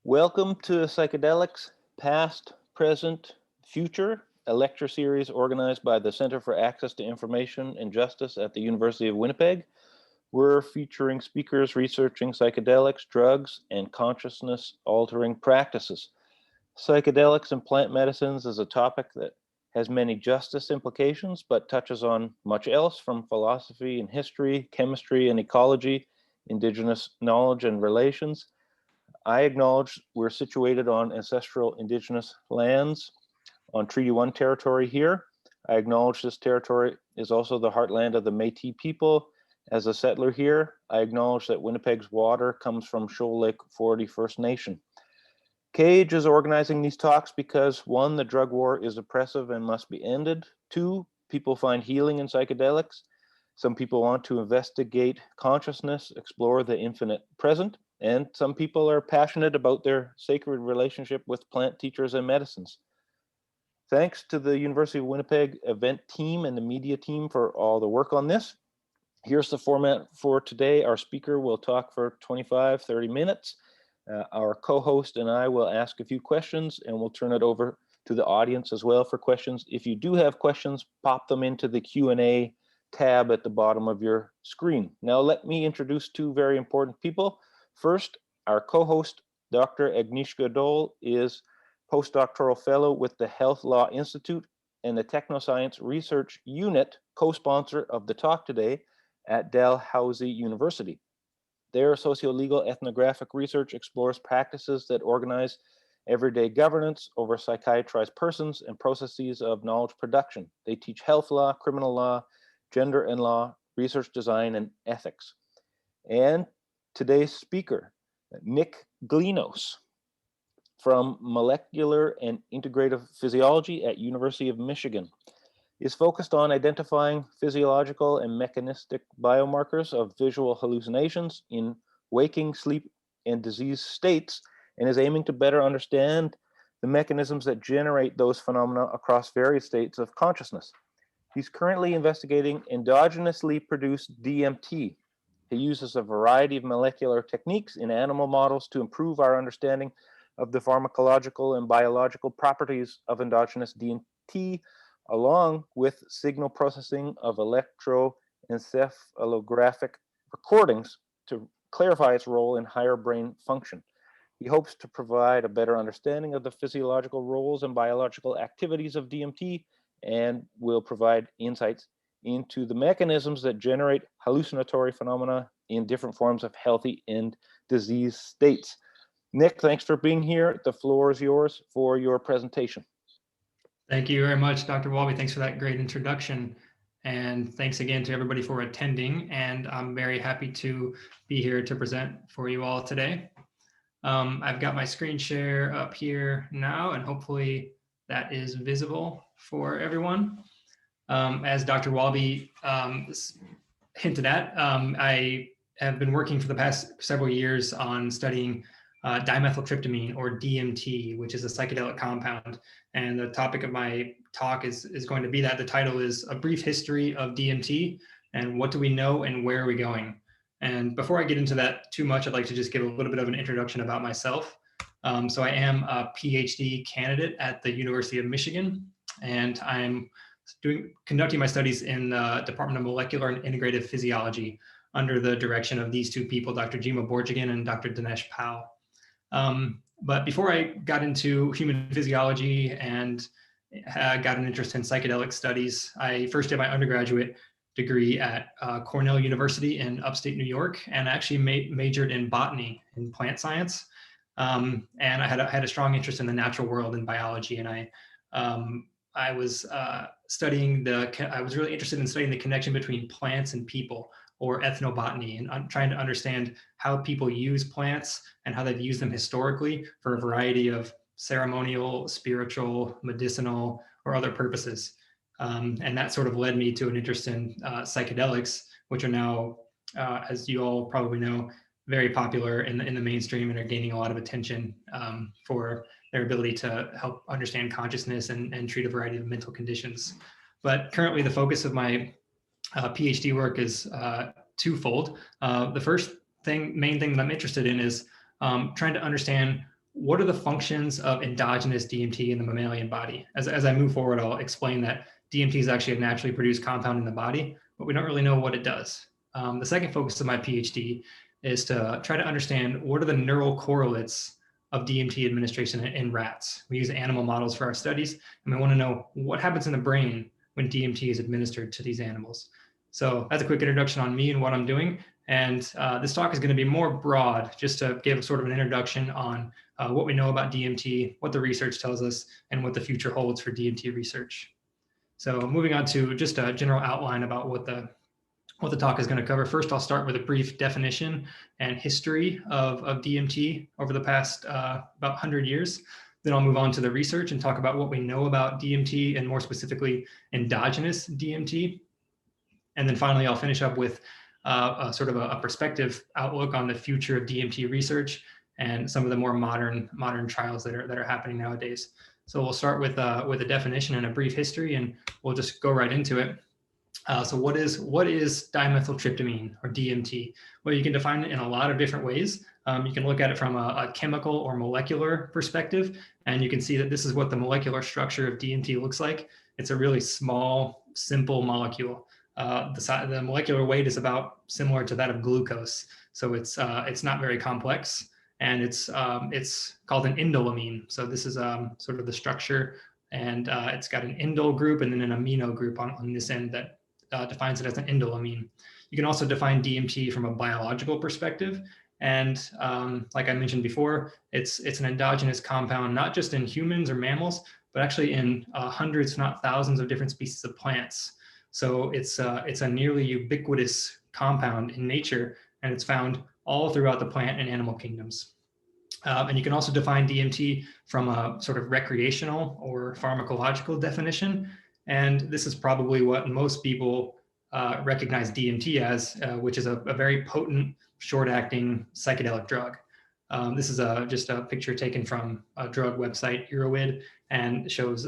Welcome to Psychedelics, Past, Present, Future, a lecture series organized by the Center for Access to Information and Justice at the University of Winnipeg. We're featuring speakers researching psychedelics, drugs, and consciousness-altering practices. Psychedelics and plant medicines is a topic that has many justice implications, but touches on much else from philosophy and history, chemistry and ecology, indigenous knowledge and relations. I acknowledge we're situated on ancestral indigenous lands on Treaty 1 territory here. I acknowledge this territory is also the heartland of the Métis people. As a settler here, I acknowledge that Winnipeg's water comes from Shoal Lake 40 First Nation. CAIJ is organizing these talks because 1, the drug war is oppressive and must be ended. 2, people find healing in psychedelics. Some people want to investigate consciousness, explore the infinite present. And some people are passionate about their sacred relationship with plant teachers and medicines. Thanks to the University of Winnipeg event team and the media team for all the work on this. Here's the format for today. Our speaker will talk for 25-30 minutes. Our co-host and I will ask a few questions, and we'll turn it over to the audience as well for questions. If you do have questions, pop them into the Q&A tab at the bottom of your screen. Now let me introduce 2 very important people. First, our co-host, Dr. Agnieszka Dole, is postdoctoral fellow with the Health Law Institute and the Technoscience Research Unit, co-sponsor of the talk today at Dalhousie University. Their socio-legal ethnographic research explores practices that organize everyday governance over psychiatrized persons and processes of knowledge production. They teach health law, criminal law, gender and law, research design, and ethics. And today's speaker, Nick Glynos from Molecular and Integrative Physiology at University of Michigan, is focused on identifying physiological and mechanistic biomarkers of visual hallucinations in waking, sleep, and disease states, and is aiming to better understand the mechanisms that generate those phenomena across various states of consciousness. He's currently investigating endogenously produced DMT. He uses a variety of molecular techniques in animal models to improve our understanding of the pharmacological and biological properties of endogenous DMT, along with signal processing of electroencephalographic recordings to clarify its role in higher brain function. He hopes to provide a better understanding of the physiological roles and biological activities of DMT, and will provide insights into the mechanisms that generate hallucinatory phenomena in different forms of healthy and disease states. Nick, thanks for being here. The floor is yours for your presentation. Thank you very much, Dr. Walby. Thanks for that great introduction. And thanks again to everybody for attending. And I'm very happy to be here to present for you all today. I've got my screen share up here now, and hopefully that is visible for everyone. As Dr. Walby hinted at, I have been working for the past several years on studying dimethyltryptamine, or DMT, which is a psychedelic compound. And the topic of my talk is going to be that. The title is A Brief History of DMT, and What Do We Know and Where Are We Going? And before I get into that too much, I'd like to just give a little bit of an introduction about myself. So I am a PhD candidate at the University of Michigan, and I'm conducting my studies in the Department of Molecular and Integrative Physiology under the direction of these 2 people, Dr. Jima Borjigan and Dr. Dinesh Pal. But before I got into human physiology and got an interest in psychedelic studies, I first did my undergraduate degree at Cornell University in upstate New York, and I actually majored in botany and plant science. And I had a strong interest in the natural world and biology, and I was really interested in studying the connection between plants and people, or ethnobotany, and I'm trying to understand how people use plants and how they've used them historically for a variety of ceremonial, spiritual, medicinal, or other purposes. And that sort of led me to an interest in psychedelics, which are now, as you all probably know, very popular in the mainstream and are gaining a lot of attention for their ability to help understand consciousness and treat a variety of mental conditions. But currently the focus of my PhD work is twofold. The first main thing that I'm interested in is trying to understand what are the functions of endogenous DMT in the mammalian body? As I move forward, I'll explain that DMT is actually a naturally produced compound in the body, but we don't really know what it does. The second focus of my PhD is to try to understand what are the neural correlates of DMT administration in rats. We use animal models for our studies, and we want to know what happens in the brain when DMT is administered to these animals. So that's a quick introduction on me and what I'm doing. And this talk is going to be more broad, just to give sort of an introduction on what we know about DMT, what the research tells us, and what the future holds for DMT research. So moving on to just a general outline about what the talk is going to cover. First, I'll start with a brief definition and history of DMT over the past about 100 years. Then I'll move on to the research and talk about what we know about DMT and more specifically endogenous DMT. And then finally, I'll finish up with sort of a perspective outlook on the future of DMT research and some of the more modern trials that are happening nowadays. So we'll start with a definition and a brief history, and we'll just go right into it. So what is dimethyltryptamine, or DMT? Well, you can define it in a lot of different ways. You can look at it from a chemical or molecular perspective, and you can see that this is what the molecular structure of DMT looks like. It's a really small, simple molecule. The molecular weight is about similar to that of glucose, so it's not very complex, and it's called an indolamine. So this is sort of the structure, and it's got an indole group and then an amino group on this end that defines it as an indolamine. You can also define DMT from a biological perspective, and like I mentioned before, it's an endogenous compound, not just in humans or mammals, but actually in hundreds, if not thousands, of different species of plants. So it's a nearly ubiquitous compound in nature, and it's found all throughout the plant and animal kingdoms. And you can also define DMT from a sort of recreational or pharmacological definition. And this is probably what most people recognize DMT as, which is a very potent, short-acting psychedelic drug. This is just a picture taken from a drug website, Eurowid, and shows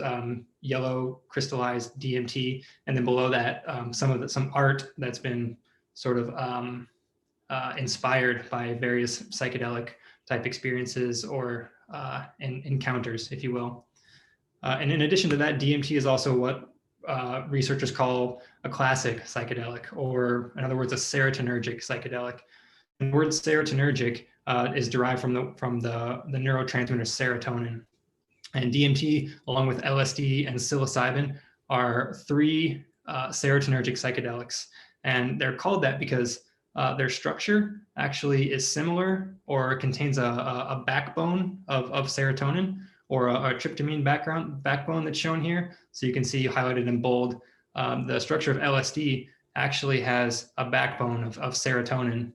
yellow crystallized DMT, and then below that, some art that's been sort of inspired by various psychedelic type experiences or encounters, if you will. And in addition to that, DMT is also what researchers call a classic psychedelic, or in other words, a serotonergic psychedelic. The word serotonergic is derived from the neurotransmitter serotonin. And DMT, along with LSD and psilocybin, are three serotonergic psychedelics. And they're called that because their structure actually is similar or contains a backbone of serotonin, or a tryptamine backbone that's shown here. So you can see highlighted in bold, the structure of LSD actually has a backbone of serotonin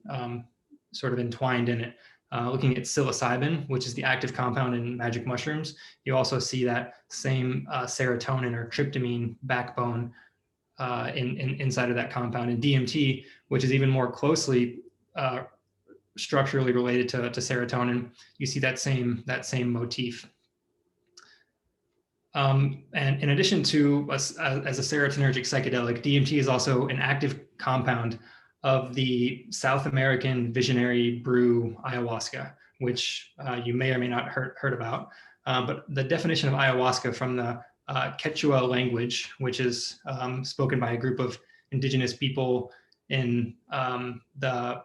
sort of entwined in it. Looking at psilocybin, which is the active compound in magic mushrooms, you also see that same serotonin or tryptamine backbone inside of that compound. And DMT, which is even more closely structurally related to serotonin, you see that same motif. And in addition to as a serotonergic psychedelic, DMT is also an active compound of the South American visionary brew ayahuasca, which you may or may not heard about. But the definition of ayahuasca from the Quechua language, which is spoken by a group of indigenous people in the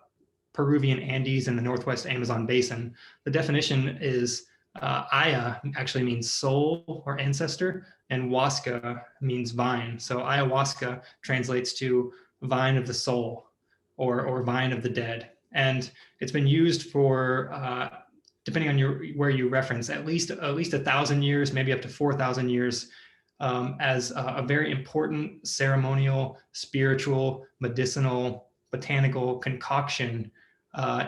Peruvian Andes and the Northwest Amazon basin, the definition is aya actually means soul or ancestor, and huasca means vine. So ayahuasca translates to vine of the soul, or vine of the dead. And it's been used for, depending on where you reference, at least 1,000 years, maybe up to 4,000 years, as a very important ceremonial, spiritual, medicinal, botanical concoction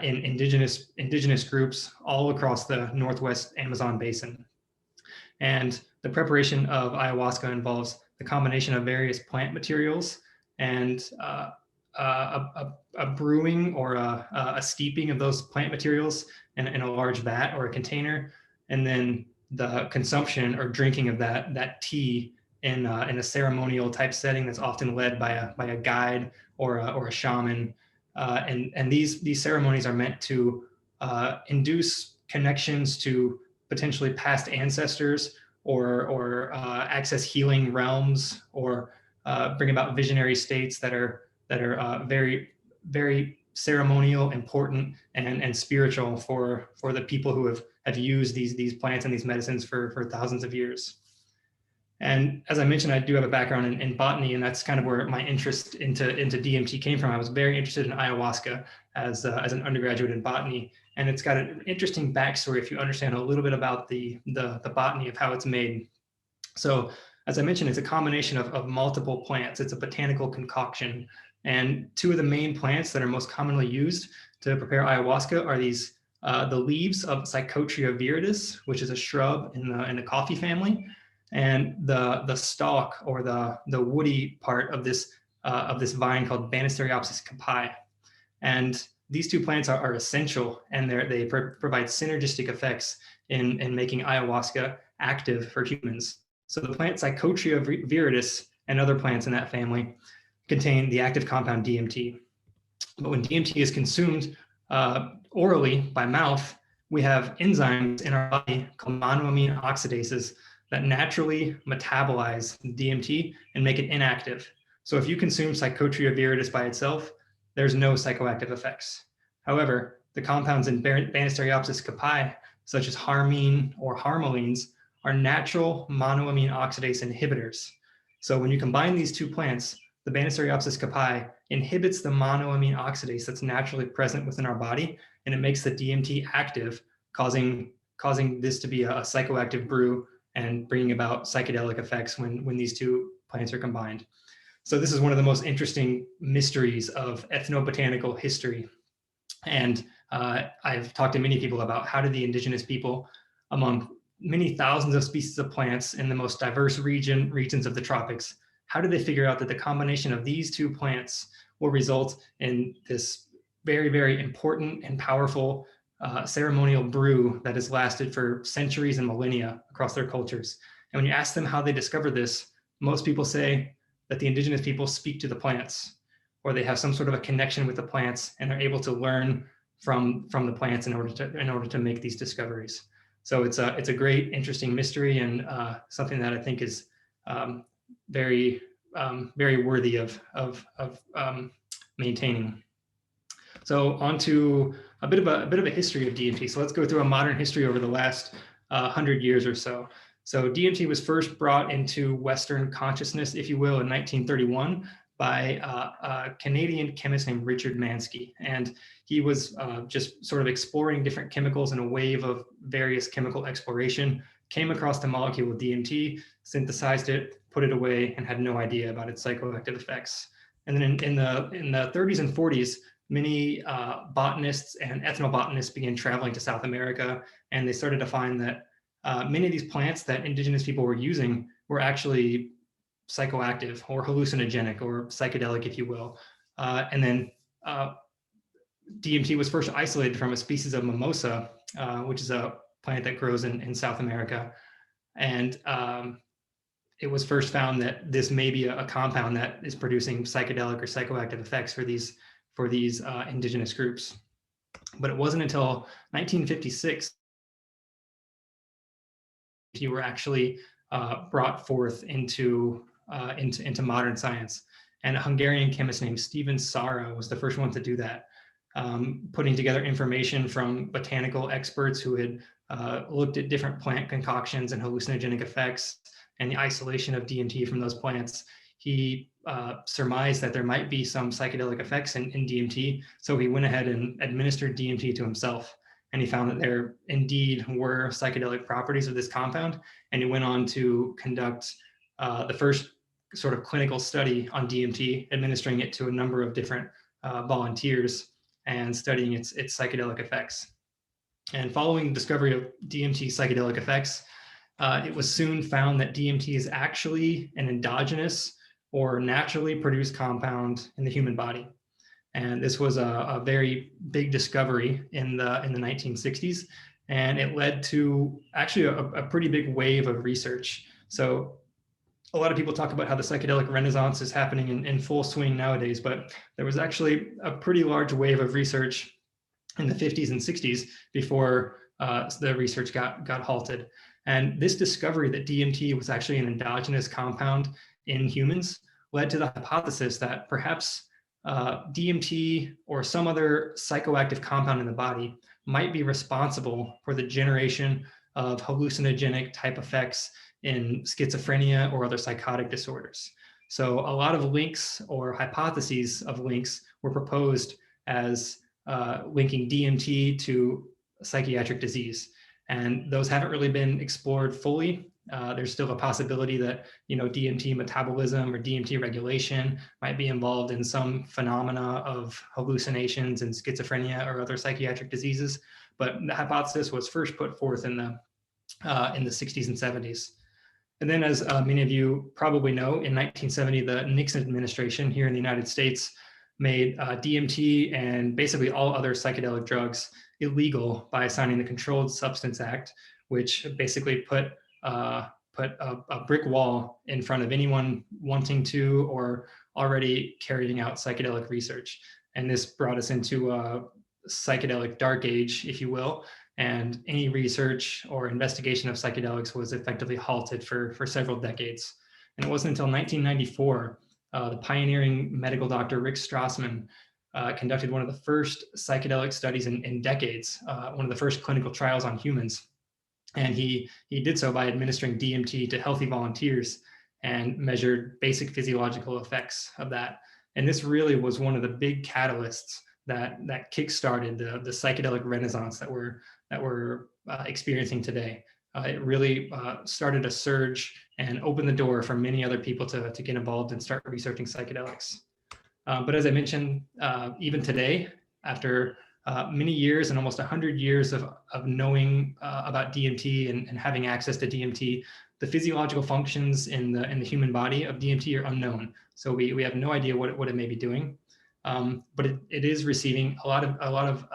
in indigenous groups all across the Northwest Amazon basin. And the preparation of ayahuasca involves the combination of various plant materials and a brewing or a steeping of those plant materials in a large vat or a container, and then the consumption or drinking of that tea in a ceremonial type setting that's often led by a guide or a shaman. And these ceremonies are meant to induce connections to potentially past ancestors, or access healing realms, or bring about visionary states that are very, very ceremonial, important, and spiritual for the people who have used these plants and these medicines for thousands of years. And as I mentioned, I do have a background in botany, and that's kind of where my interest into DMT came from. I was very interested in ayahuasca as an undergraduate in botany, and it's got an interesting backstory if you understand a little bit about the botany of how it's made. So as I mentioned, it's a combination of multiple plants. It's a botanical concoction, and two of the main plants that are most commonly used to prepare ayahuasca are these the leaves of Psychotria viridis, which is a shrub in the coffee family, and the stalk, or the woody part of this vine called Banisteriopsis caapi. And these two plants are essential, and they provide synergistic effects in making ayahuasca active for humans. So the plant Psychotria viridis and other plants in that family contain the active compound DMT. But when DMT is consumed orally by mouth, we have enzymes in our body called monoamine oxidases that naturally metabolize DMT and make it inactive. So if you consume Psychotria viridis by itself, there's no psychoactive effects. However, the compounds in Banisteriopsis caapi, such as harmine or harmalines, are natural monoamine oxidase inhibitors. So when you combine these two plants, the Banisteriopsis caapi inhibits the monoamine oxidase that's naturally present within our body, and it makes the DMT active, causing this to be a psychoactive brew and bringing about psychedelic effects when these two plants are combined. So this is one of the most interesting mysteries of ethnobotanical history. And I've talked to many people about how did the indigenous people, among many thousands of species of plants in the most diverse regions of the tropics, how did they figure out that the combination of these two plants will result in this very, very important and powerful ceremonial brew that has lasted for centuries and millennia across their cultures? And when you ask them how they discovered this, most people say that the indigenous people speak to the plants, or they have some sort of a connection with the plants and are able to learn from the plants in order to make these discoveries. So it's a great, interesting mystery, and something that I think is very, very worthy of maintaining. So on to a bit of a history of DMT. So let's go through a modern history over the last 100 years or so. So DMT was first brought into Western consciousness, if you will, in 1931 by a Canadian chemist named Richard Mansky. And he was just sort of exploring different chemicals in a wave of various chemical exploration, came across the molecule DMT, synthesized it, put it away, and had no idea about its psychoactive effects. And then in the 30s and 40s, many botanists and ethnobotanists began traveling to South America, and they started to find that many of these plants that indigenous people were using were actually psychoactive or hallucinogenic or psychedelic, if you will. And then DMT was first isolated from a species of mimosa, which is a plant that grows in South America. And it was first found that this may be a compound that is producing psychedelic or psychoactive effects for these indigenous groups. But it wasn't until 1956 you were actually brought forth into modern science. And a Hungarian chemist named Stephen Sara was the first one to do that, putting together information from botanical experts who had looked at different plant concoctions and hallucinogenic effects and the isolation of DMT from those plants. He surmised that there might be some psychedelic effects in DMT, so he went ahead and administered DMT to himself. And he found that there indeed were psychedelic properties of this compound. And he went on to conduct the first sort of clinical study on DMT, administering it to a number of different volunteers and studying its psychedelic effects. And following the discovery of DMT psychedelic effects, it was soon found that DMT is actually an endogenous or naturally produced compound in the human body. And this was a very big discovery in the 1960s, and it led to actually a pretty big wave of research. So a lot of people talk about how the psychedelic renaissance is happening in full swing nowadays, but there was actually a pretty large wave of research in the 50s and 60s before the research got halted. And this discovery that DMT was actually an endogenous compound in humans led to the hypothesis that perhaps DMT or some other psychoactive compound in the body might be responsible for the generation of hallucinogenic type effects in schizophrenia or other psychotic disorders. So a lot of links or hypotheses of links were proposed as linking DMT to psychiatric disease. And those haven't really been explored fully. There's still a possibility that, DMT metabolism or DMT regulation might be involved in some phenomena of hallucinations and schizophrenia or other psychiatric diseases. But the hypothesis was first put forth in the 60s and 70s. And then, as many of you probably know, in 1970, the Nixon administration here in the United States made DMT and basically all other psychedelic drugs illegal by signing the Controlled Substance Act, which basically put a brick wall in front of anyone wanting to or already carrying out psychedelic research. And this brought us into a psychedelic dark age, if you will, and any research or investigation of psychedelics was effectively halted for several decades. And it wasn't until 1994, the pioneering medical doctor Rick Strassman conducted one of the first psychedelic studies in decades, one of the first clinical trials on humans. And he did so by administering DMT to healthy volunteers and measured basic physiological effects of that. And this really was one of the big catalysts that kickstarted the psychedelic renaissance that we're experiencing today. It really started a surge and opened the door for many other people to get involved and start researching psychedelics. But as I mentioned, even today, after many years and almost 100 years of knowing about DMT and having access to DMT, the physiological functions in the human body of DMT are unknown. So we have no idea what it may be doing. But it is receiving a lot of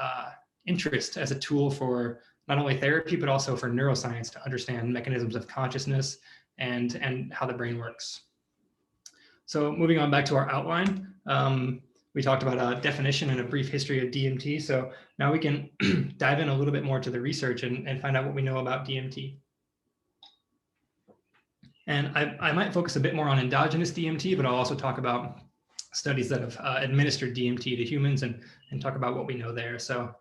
interest as a tool for not only therapy, but also for neuroscience to understand mechanisms of consciousness and how the brain works. So moving on back to our outline, we talked about a definition and a brief history of DMT. So now we can dive in a little bit more to the research and find out what we know about DMT. And I might focus a bit more on endogenous DMT, but I'll also talk about studies that have administered DMT to humans and talk about what we know there. So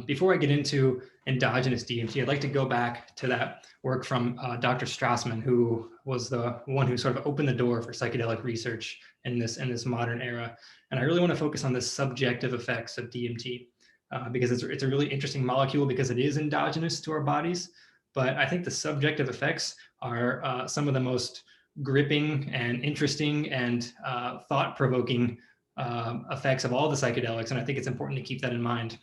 before I get into endogenous DMT, I'd like to go back to that work from Dr. Strassman, who was the one who sort of opened the door for psychedelic research in this modern era. And I really want to focus on the subjective effects of DMT because it's a really interesting molecule because it is endogenous to our bodies. But I think the subjective effects are some of the most gripping and interesting and thought-provoking effects of all the psychedelics. And I think it's important to keep that in mind.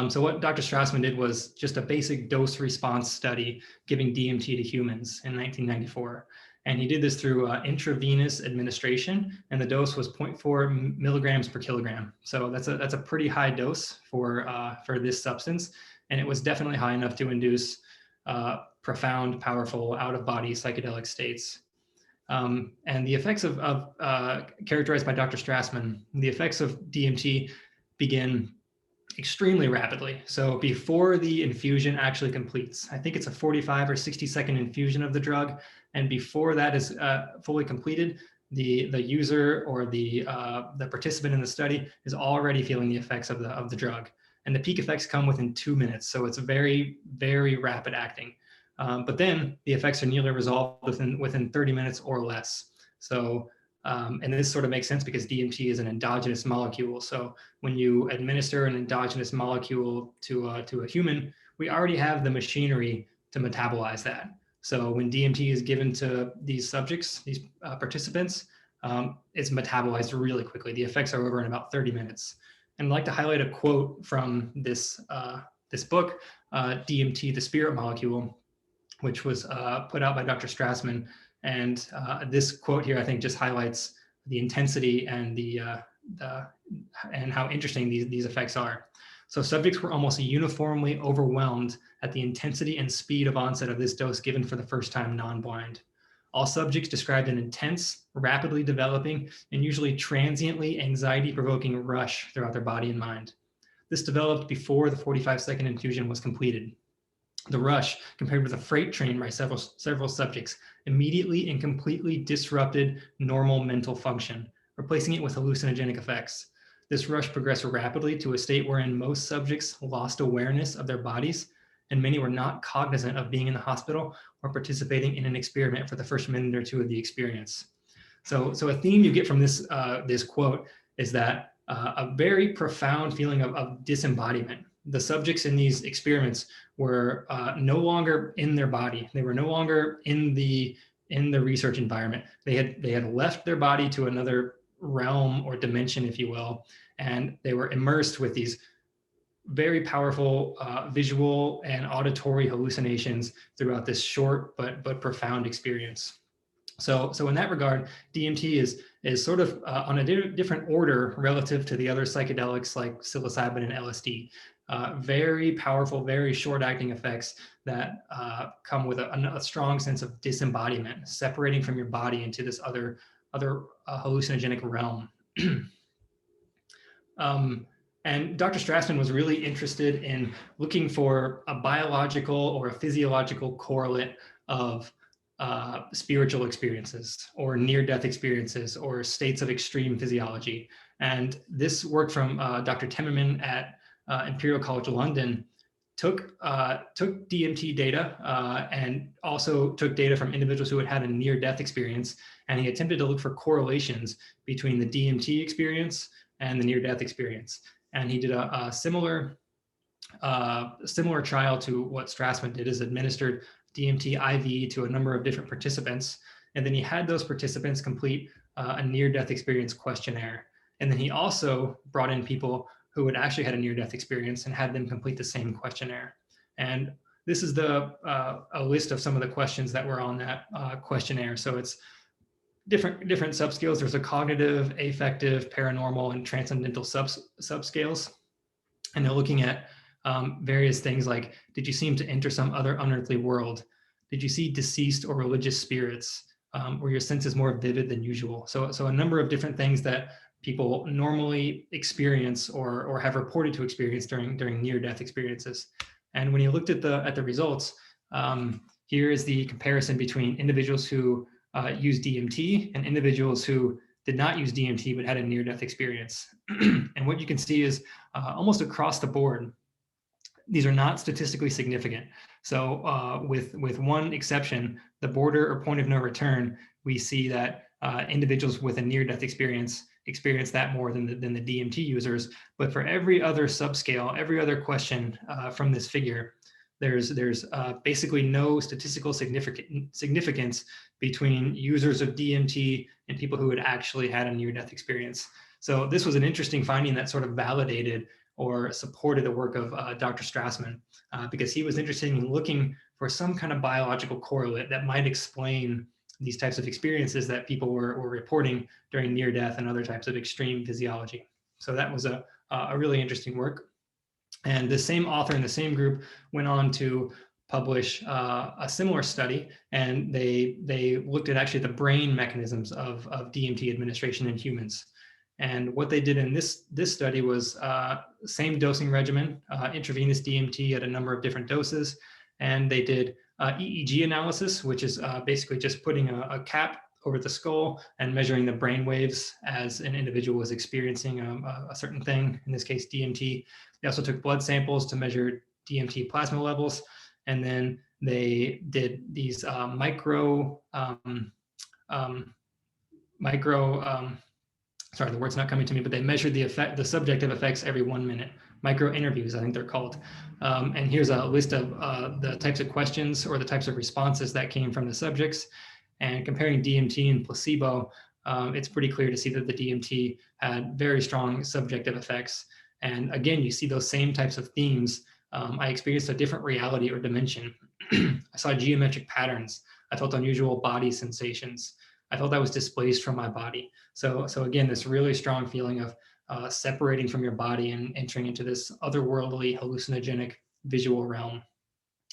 So what Dr. Strassman did was just a basic dose response study giving DMT to humans in 1994. And he did this through intravenous administration, and the dose was 0.4 milligrams per kilogram. So that's a pretty high dose for this substance. And it was definitely high enough to induce profound, powerful, out-of-body psychedelic states. And the effects of characterized by Dr. Strassman, the effects of DMT begin extremely rapidly. So before the infusion actually completes, I think it's a 45 or 60-second infusion of the drug. And before that is fully completed, the user or the participant in the study is already feeling the effects of the drug. And the peak effects come within 2 minutes. So it's very, very rapid acting. But then the effects are nearly resolved within 30 minutes or less. So, and this sort of makes sense because DMT is an endogenous molecule. So when you administer an endogenous molecule to a human, we already have the machinery to metabolize that. So when DMT is given to these subjects, these participants, it's metabolized really quickly. The effects are over in about 30 minutes. And I'd like to highlight a quote from this book, DMT, the Spirit Molecule, which was put out by Dr. Strassman. And this quote here, I think, just highlights the intensity and and how interesting these effects are. So subjects were almost uniformly overwhelmed at the intensity and speed of onset of this dose given for the first time non-blind. All subjects described an intense, rapidly developing, and usually transiently anxiety-provoking rush throughout their body and mind. This developed before the 45-second infusion was completed. The rush, compared with a freight train by several subjects, immediately and completely disrupted normal mental function, replacing it with hallucinogenic effects. This rush progressed rapidly to a state wherein most subjects lost awareness of their bodies, and many were not cognizant of being in the hospital or participating in an experiment for the first minute or two of the experience. So a theme you get from this, this quote is that a very profound feeling of disembodiment. The subjects in these experiments were no longer in their body. They were no longer in the research environment. They had left their body to another realm or dimension, if you will, and they were immersed with these very powerful visual and auditory hallucinations throughout this short but profound experience. So in that regard, DMT is sort of on a different order relative to the other psychedelics like psilocybin and LSD. Very powerful, very short-acting effects that come with a strong sense of disembodiment, separating from your body into this other hallucinogenic realm. And Dr. Strassman was really interested in looking for a biological or a physiological correlate of spiritual experiences or near-death experiences or states of extreme physiology. And this work from Dr. Timmerman at Imperial College London took DMT data and also took data from individuals who had had a near-death experience, and he attempted to look for correlations between the DMT experience and the near-death experience. And he did a similar trial to what Strassman did, is administered DMT IV to a number of different participants. And then he had those participants complete a near-death experience questionnaire. And then he also brought in people who had actually had a near-death experience and had them complete the same questionnaire. And this is a list of some of the questions that were on that questionnaire. So it's different subscales. There's a cognitive, affective, paranormal, and transcendental subscales. And they're looking at various things like, did you seem to enter some other unearthly world? Did you see deceased or religious spirits? Were your senses more vivid than usual? So a number of different things that people normally experience or have reported to experience during near-death experiences. And when you looked at the results, here is the comparison between individuals who used DMT and individuals who did not use DMT but had a near-death experience. And what you can see is almost across the board, these are not statistically significant. So with one exception, the border or point of no return, we see that individuals with a near-death experience that more than the DMT users. But for every other subscale, every other question from this figure, there's basically no statistical significance between users of DMT and people who had actually had a near-death experience. So this was an interesting finding that sort of validated or supported the work of Dr. Strassman, because he was interested in looking for some kind of biological correlate that might explain these types of experiences that people were reporting during near-death and other types of extreme physiology. So that was a really interesting work. And the same author in the same group went on to publish a similar study, and they looked at actually the brain mechanisms of DMT administration in humans. And what they did in this study was same dosing regimen, intravenous DMT at a number of different doses, and they did EEG analysis, which is basically just putting a cap over the skull and measuring the brain waves as an individual was experiencing a certain thing, in this case DMT. They also took blood samples to measure DMT plasma levels, and then they did these sorry, the word's not coming to me, but they measured the subjective effects every 1 minute. Micro interviews, I think they're called. And here's a list of the types of questions or the types of responses that came from the subjects. And comparing DMT and placebo, it's pretty clear to see that the DMT had very strong subjective effects. And again, you see those same types of themes. I experienced a different reality or dimension. I saw geometric patterns. I felt unusual body sensations. I felt I was displaced from my body. So again, this really strong feeling of separating from your body and entering into this otherworldly hallucinogenic visual realm.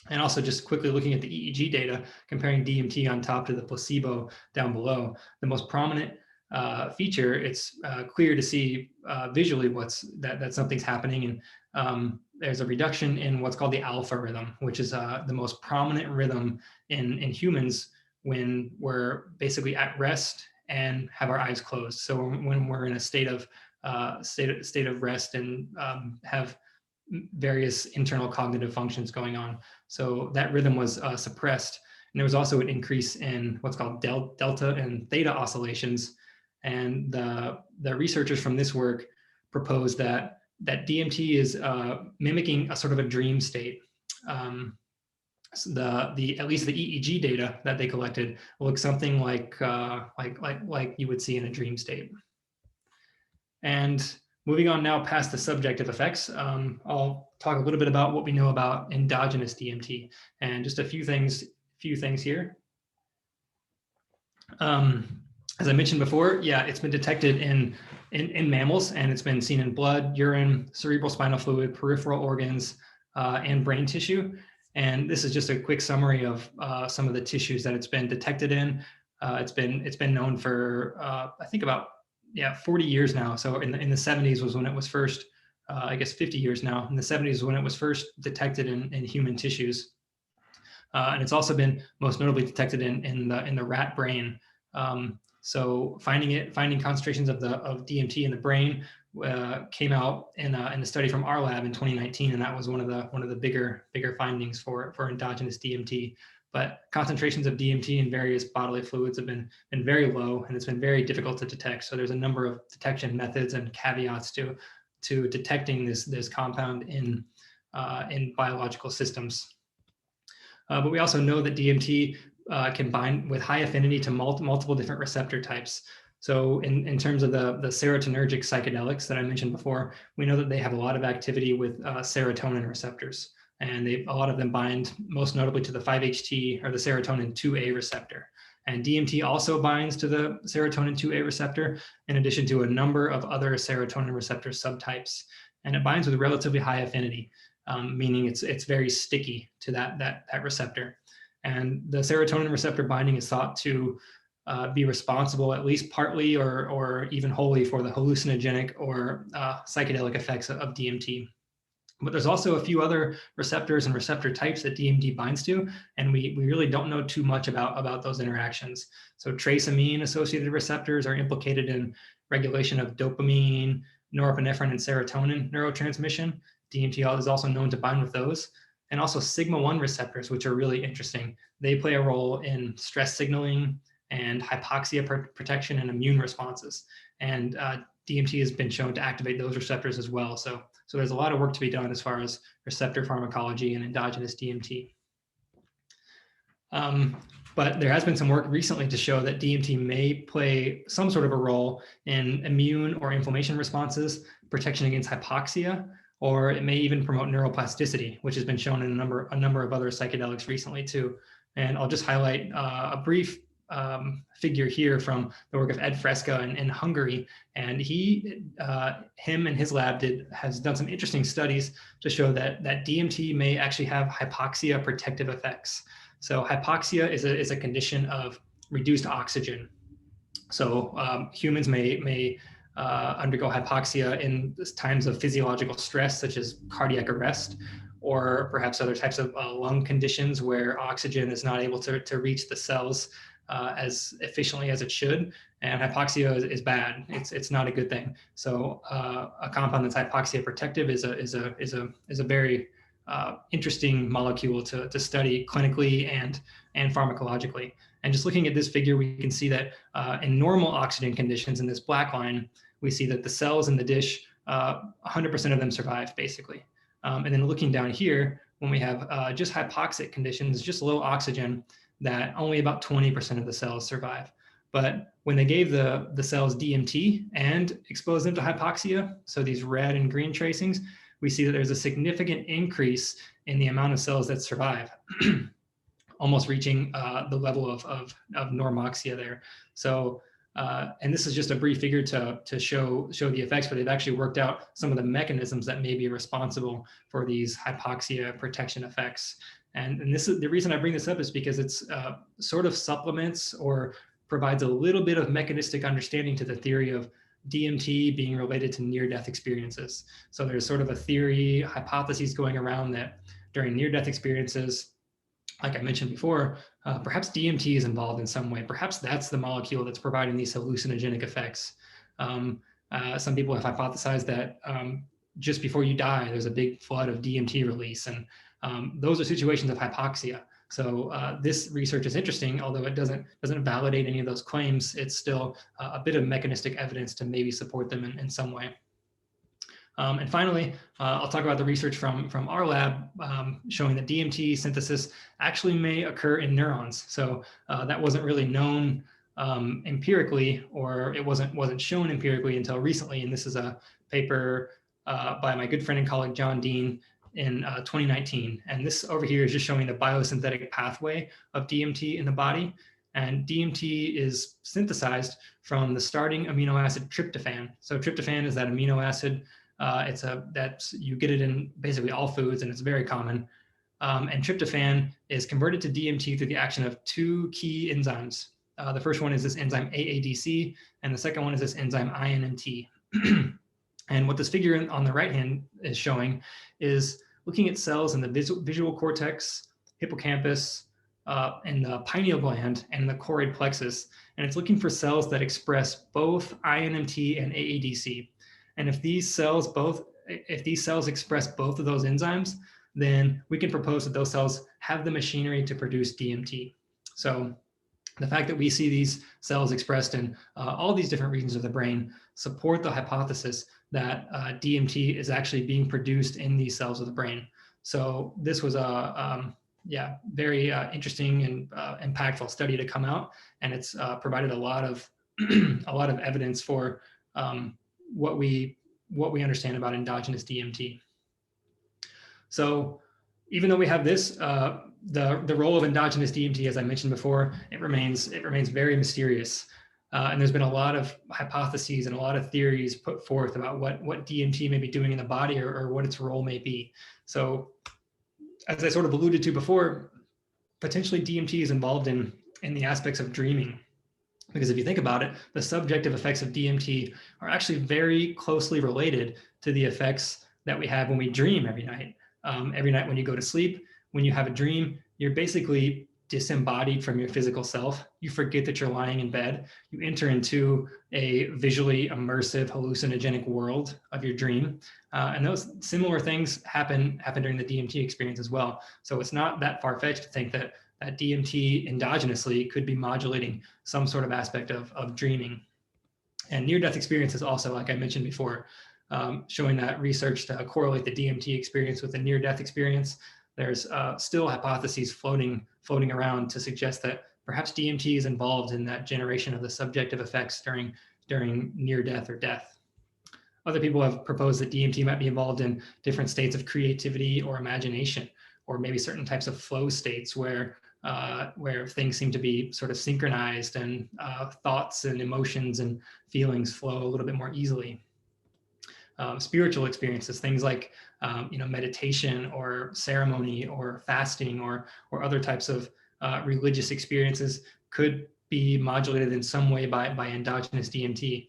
And also just quickly looking at the EEG data, comparing DMT on top to the placebo down below, the most prominent feature, it's clear to see visually that something's happening. there's a reduction in what's called the alpha rhythm, which is the most prominent rhythm in humans when we're basically at rest and have our eyes closed. So when we're in a state of rest and have various internal cognitive functions going on. So that rhythm was suppressed. And there was also an increase in what's called delta and theta oscillations. And the researchers from this work proposed that DMT is mimicking a sort of a dream state. So at least the EEG data that they collected looks something like you would see in a dream state. And moving on now past the subjective effects, I'll talk a little bit about what we know about endogenous DMT and just a few things here. As I mentioned before, yeah, it's been detected in mammals, and it's been seen in blood, urine, cerebral spinal fluid, peripheral organs, and brain tissue. And this is just a quick summary of some of the tissues that it's been detected in. It's been known for I think about 40 years now. So in the 70s was when it was first, I guess 50 years now. In the 70s when it was first detected in human tissues. And it's also been most notably detected in the rat brain. So finding concentrations of DMT in the brain came out in a study from our lab in 2019, and that was one of the bigger findings for endogenous DMT. But concentrations of DMT in various bodily fluids have been very low, and it's been very difficult to detect. So there's a number of detection methods and caveats to detecting this compound in biological systems. But we also know that DMT can bind with high affinity to multiple different receptor types. So in terms of the serotonergic psychedelics that I mentioned before, we know that they have a lot of activity with serotonin receptors. And a lot of them bind most notably to the 5-HT or the serotonin 2A receptor. And DMT also binds to the serotonin 2A receptor, in addition to a number of other serotonin receptor subtypes. And it binds with relatively high affinity, meaning it's very sticky to that receptor. And the serotonin receptor binding is thought to be responsible at least partly or even wholly for the hallucinogenic or psychedelic effects of DMT. But there's also a few other receptors and receptor types that DMT binds to, and we really don't know too much about those interactions. So trace amine associated receptors are implicated in regulation of dopamine, norepinephrine, and serotonin neurotransmission. DMT is also known to bind with those. And also sigma-1 receptors, which are really interesting. They play a role in stress signaling and hypoxia protection and immune responses. And DMT has been shown to activate those receptors as well. So there's a lot of work to be done as far as receptor pharmacology and endogenous DMT. But there has been some work recently to show that DMT may play some sort of a role in immune or inflammation responses, protection against hypoxia, or it may even promote neuroplasticity, which has been shown in a number of other psychedelics recently too. And I'll just highlight a brief figure here from the work of Ed Fresca in Hungary. And him and his lab has done some interesting studies to show that DMT may actually have hypoxia-protective effects. So hypoxia is a condition of reduced oxygen. So humans may undergo hypoxia in times of physiological stress, such as cardiac arrest, or perhaps other types of lung conditions where oxygen is not able to reach the cells as efficiently as it should. And hypoxia is bad. It's not a good thing. So a compound that's hypoxia protective is a very interesting molecule to study clinically and pharmacologically. And just looking at this figure, we can see that in normal oxygen conditions in this black line, we see that the cells in the dish, 100% of them survive basically. And then looking down here, when we have just hypoxic conditions, just low oxygen, that only about 20% of the cells survive. But when they gave the cells DMT and exposed them to hypoxia, so these red and green tracings, we see that there's a significant increase in the amount of cells that survive, almost reaching the level of normoxia there. So, and this is just a brief figure to show the effects, but they've actually worked out some of the mechanisms that may be responsible for these hypoxia protection effects. And this is the reason I bring this up is because it's sort of supplements or provides a little bit of mechanistic understanding to the theory of DMT being related to near-death experiences. So there's sort of a theory, hypotheses going around that during near-death experiences, like I mentioned before, perhaps DMT is involved in some way. Perhaps that's the molecule that's providing these hallucinogenic effects. Some people have hypothesized that just before you die, there's a big flood of DMT release, and those are situations of hypoxia. So this research is interesting, although it doesn't validate any of those claims. It's still a bit of mechanistic evidence to maybe support them in some way. And finally, I'll talk about the research from our lab showing that DMT synthesis actually may occur in neurons. So that wasn't really known empirically, or it wasn't shown empirically until recently. And this is a paper by my good friend and colleague John Dean in 2019. And this over here is just showing the biosynthetic pathway of DMT in the body. And DMT is synthesized from the starting amino acid tryptophan. So tryptophan is that amino acid. You get it in basically all foods, and it's very common. And tryptophan is converted to DMT through the action of two key enzymes. The first one is this enzyme AADC, and the second one is this enzyme INMT. And what this figure on the right hand is showing is looking at cells in the visual cortex, hippocampus, and the pineal gland, and the choroid plexus. And it's looking for cells that express both INMT and AADC. And if these cells express both of those enzymes, then we can propose that those cells have the machinery to produce DMT. So the fact that we see these cells expressed in all these different regions of the brain support the hypothesis that DMT is actually being produced in these cells of the brain. So this was a very interesting and impactful study to come out, and it's provided a lot of evidence for what we understand about endogenous DMT. So even though we have this, the role of endogenous DMT, as I mentioned before, it remains very mysterious. And there's been a lot of hypotheses and a lot of theories put forth about what DMT may be doing in the body, or what its role may be. So as I sort of alluded to before, potentially DMT is involved in the aspects of dreaming. Because if you think about it, the subjective effects of DMT are actually very closely related to the effects that we have when we dream every night. Every night when you go to sleep, when you have a dream, you're basically disembodied from your physical self. You forget that you're lying in bed. You enter into a visually immersive, hallucinogenic world of your dream. And those similar things happen during the DMT experience as well. So it's not that far-fetched to think that DMT endogenously could be modulating some sort of aspect of dreaming. And near-death experiences also, like I mentioned before, showing that research to correlate the DMT experience with the near-death experience. There's still hypotheses floating around to suggest that perhaps DMT is involved in that generation of the subjective effects during near-death or death. Other people have proposed that DMT might be involved in different states of creativity or imagination, or maybe certain types of flow states where things seem to be sort of synchronized, and thoughts and emotions and feelings flow a little bit more easily. Spiritual experiences, things like meditation or ceremony or fasting or other types of religious experiences could be modulated in some way by endogenous DMT.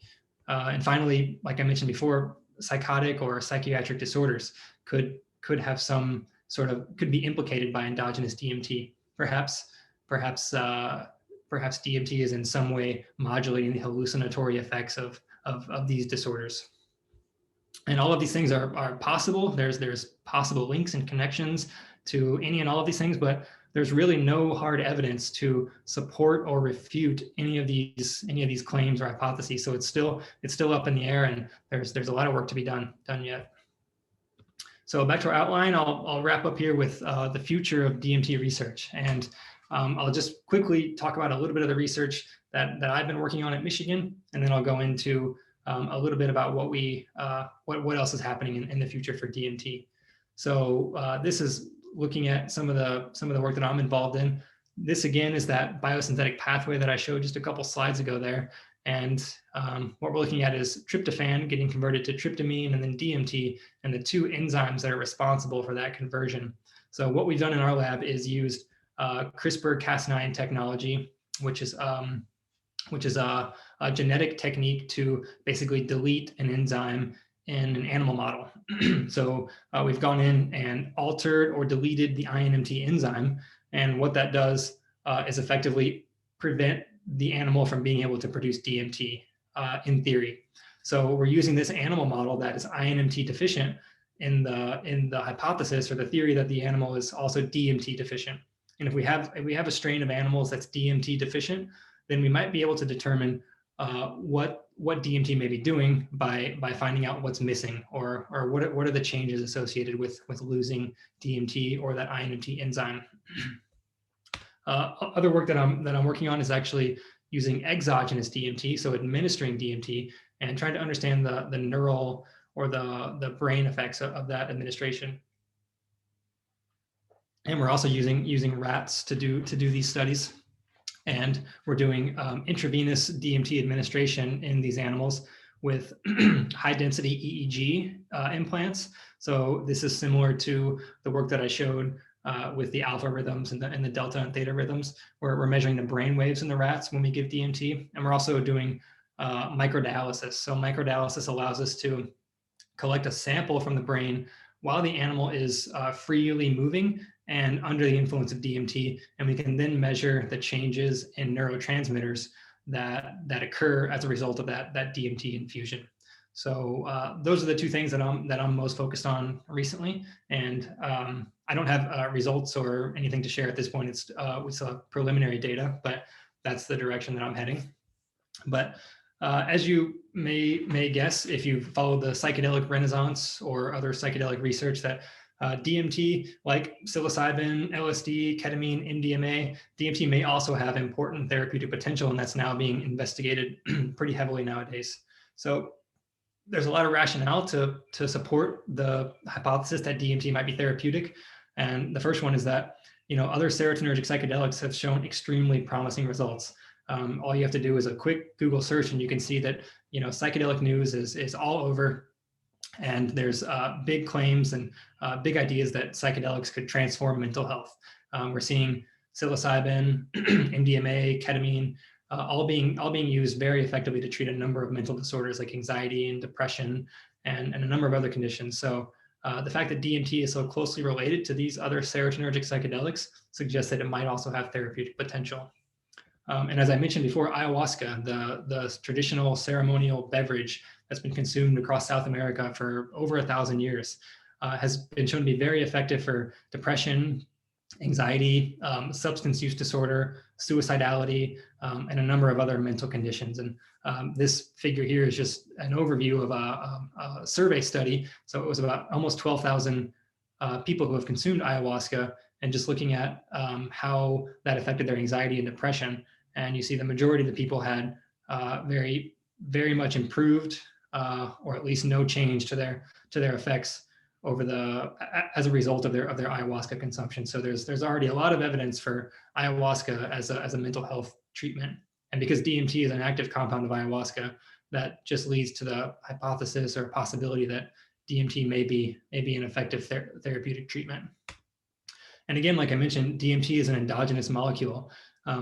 And finally, like I mentioned before, psychotic or psychiatric disorders could have some sort of, could be implicated by endogenous DMT. Perhaps DMT is in some way modulating the hallucinatory effects of these disorders. And all of these things are possible. There's possible links and connections to any and all of these things, but there's really no hard evidence to support or refute any of these claims or hypotheses. So it's still up in the air, and there's a lot of work to be done yet. So back to our outline, I'll wrap up here with the future of DMT research, and I'll just quickly talk about a little bit of the research that I've been working on at Michigan, and then I'll go into a little bit about what else is happening in the future for DMT. So this is looking at some of the work that I'm involved in. This again is that biosynthetic pathway that I showed just a couple slides ago there. And what we're looking at is tryptophan getting converted to tryptamine, and then DMT, and the two enzymes that are responsible for that conversion. So what we've done in our lab is used CRISPR-Cas9 technology, which is which is a genetic technique to basically delete an enzyme in an animal model. So we've gone in and altered or deleted the INMT enzyme. And what that does is effectively prevent the animal from being able to produce DMT in theory. So we're using this animal model that is INMT deficient in the hypothesis or the theory that the animal is also DMT deficient. And if we have a strain of animals that's DMT deficient, then we might be able to determine what DMT may be doing by finding out what's missing, or what are the changes associated with losing DMT or that INMT enzyme. Other work that I'm working on is actually using exogenous DMT, so administering DMT, and trying to understand the neural or the brain effects of that administration. And we're also using rats to do these studies. And we're doing intravenous DMT administration in these animals with high density EEG implants. So this is similar to the work that I showed with the alpha rhythms and the delta and theta rhythms, where we're measuring the brain waves in the rats when we give DMT. And we're also doing microdialysis. So microdialysis allows us to collect a sample from the brain while the animal is freely moving and under the influence of DMT, and we can then measure the changes in neurotransmitters that occur as a result of that DMT infusion. So those are the two things that I'm most focused on recently, and I don't have results or anything to share at this point. It's we still have preliminary data, but that's the direction that I'm heading. But as you may guess, if you follow the psychedelic renaissance or other psychedelic research, that DMT, like psilocybin, LSD, ketamine, MDMA, DMT may also have important therapeutic potential, and that's now being investigated pretty heavily nowadays. So there's a lot of rationale to support the hypothesis that DMT might be therapeutic. And the first one is that, other serotonergic psychedelics have shown extremely promising results. All you have to do is a quick Google search, and you can see that, psychedelic news is all over. And there's big claims and big ideas that psychedelics could transform mental health. We're seeing psilocybin, MDMA, ketamine, all being used very effectively to treat a number of mental disorders like anxiety and depression and a number of other conditions. So the fact that DMT is so closely related to these other serotonergic psychedelics suggests that it might also have therapeutic potential. And as I mentioned before, ayahuasca, the traditional ceremonial beverage that's been consumed across South America for over 1,000 years, has been shown to be very effective for depression, anxiety, substance use disorder, suicidality, and a number of other mental conditions. And this figure here is just an overview of a survey study. So it was about almost 12,000 people who have consumed ayahuasca, and just looking at how that affected their anxiety and depression. And you see the majority of the people had very, very much improved, or at least no change to their effects as a result of their ayahuasca consumption. So there's already a lot of evidence for ayahuasca as a mental health treatment. And because DMT is an active compound of ayahuasca, that just leads to the hypothesis or possibility that DMT may be an effective therapeutic treatment. And again, like I mentioned, DMT is an endogenous molecule.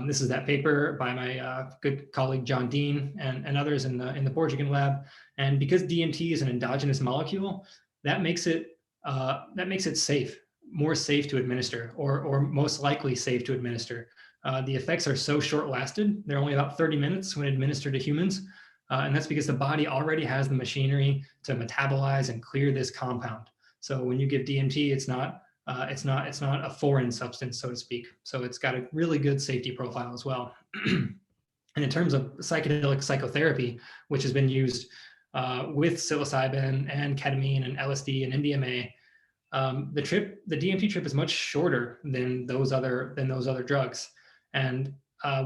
This is that paper by my good colleague John Dean and others in the Borgigan lab. And because DMT is an endogenous molecule, that makes it safe, more safe to administer, or most likely safe to administer. The effects are so short-lasted; they're only about 30 minutes when administered to humans, and that's because the body already has the machinery to metabolize and clear this compound. So when you give DMT, it's not a foreign substance, so to speak. So it's got a really good safety profile as well. And in terms of psychedelic psychotherapy, which has been used with psilocybin and ketamine and LSD and MDMA, the DMT trip is much shorter than those other drugs. And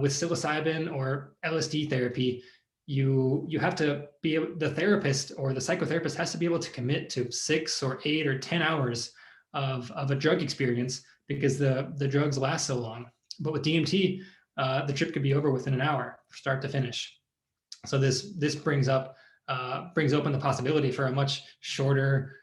with psilocybin or LSD therapy, you have to be able, the therapist or the psychotherapist has to be able to commit to 6 or 8 or 10 hours of a drug experience, because the drugs last so long. But with DMT, the trip could be over within an hour, start to finish. So this brings open the possibility for a much shorter,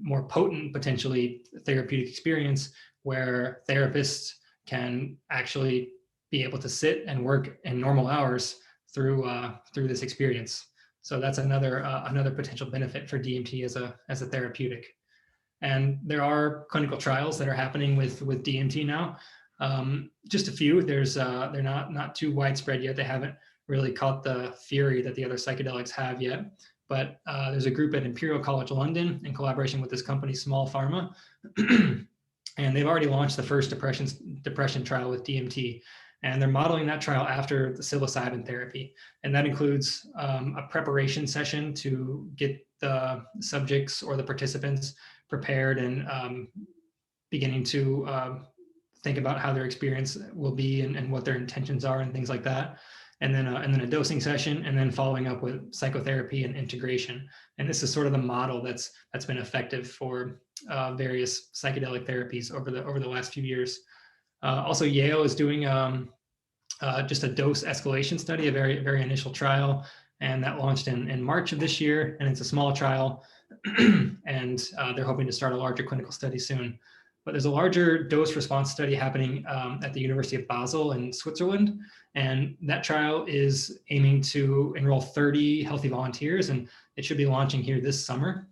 more potent, potentially therapeutic experience, where therapists can actually be able to sit and work in normal hours, through this experience. So that's another potential benefit for DMT as a therapeutic. And there are clinical trials that are happening with DMT now. Just a few. They're not too widespread yet. They haven't really caught the fury that the other psychedelics have yet. But there's a group at Imperial College London in collaboration with this company, Small Pharma, and they've already launched the first depression trial with DMT. And they're modeling that trial after the psilocybin therapy. And that includes a preparation session to get the subjects or the participants prepared and beginning to think about how their experience will be and what their intentions are and things like that. And then a dosing session, and then following up with psychotherapy and integration. And this is sort of the model that's been effective for various psychedelic therapies over the last few years. Also, Yale is doing just a dose escalation study, a very, very initial trial, and that launched in March of this year, and it's a small trial, and they're hoping to start a larger clinical study soon. But there's a larger dose response study happening at the University of Basel in Switzerland, and that trial is aiming to enroll 30 healthy volunteers, and it should be launching here this summer.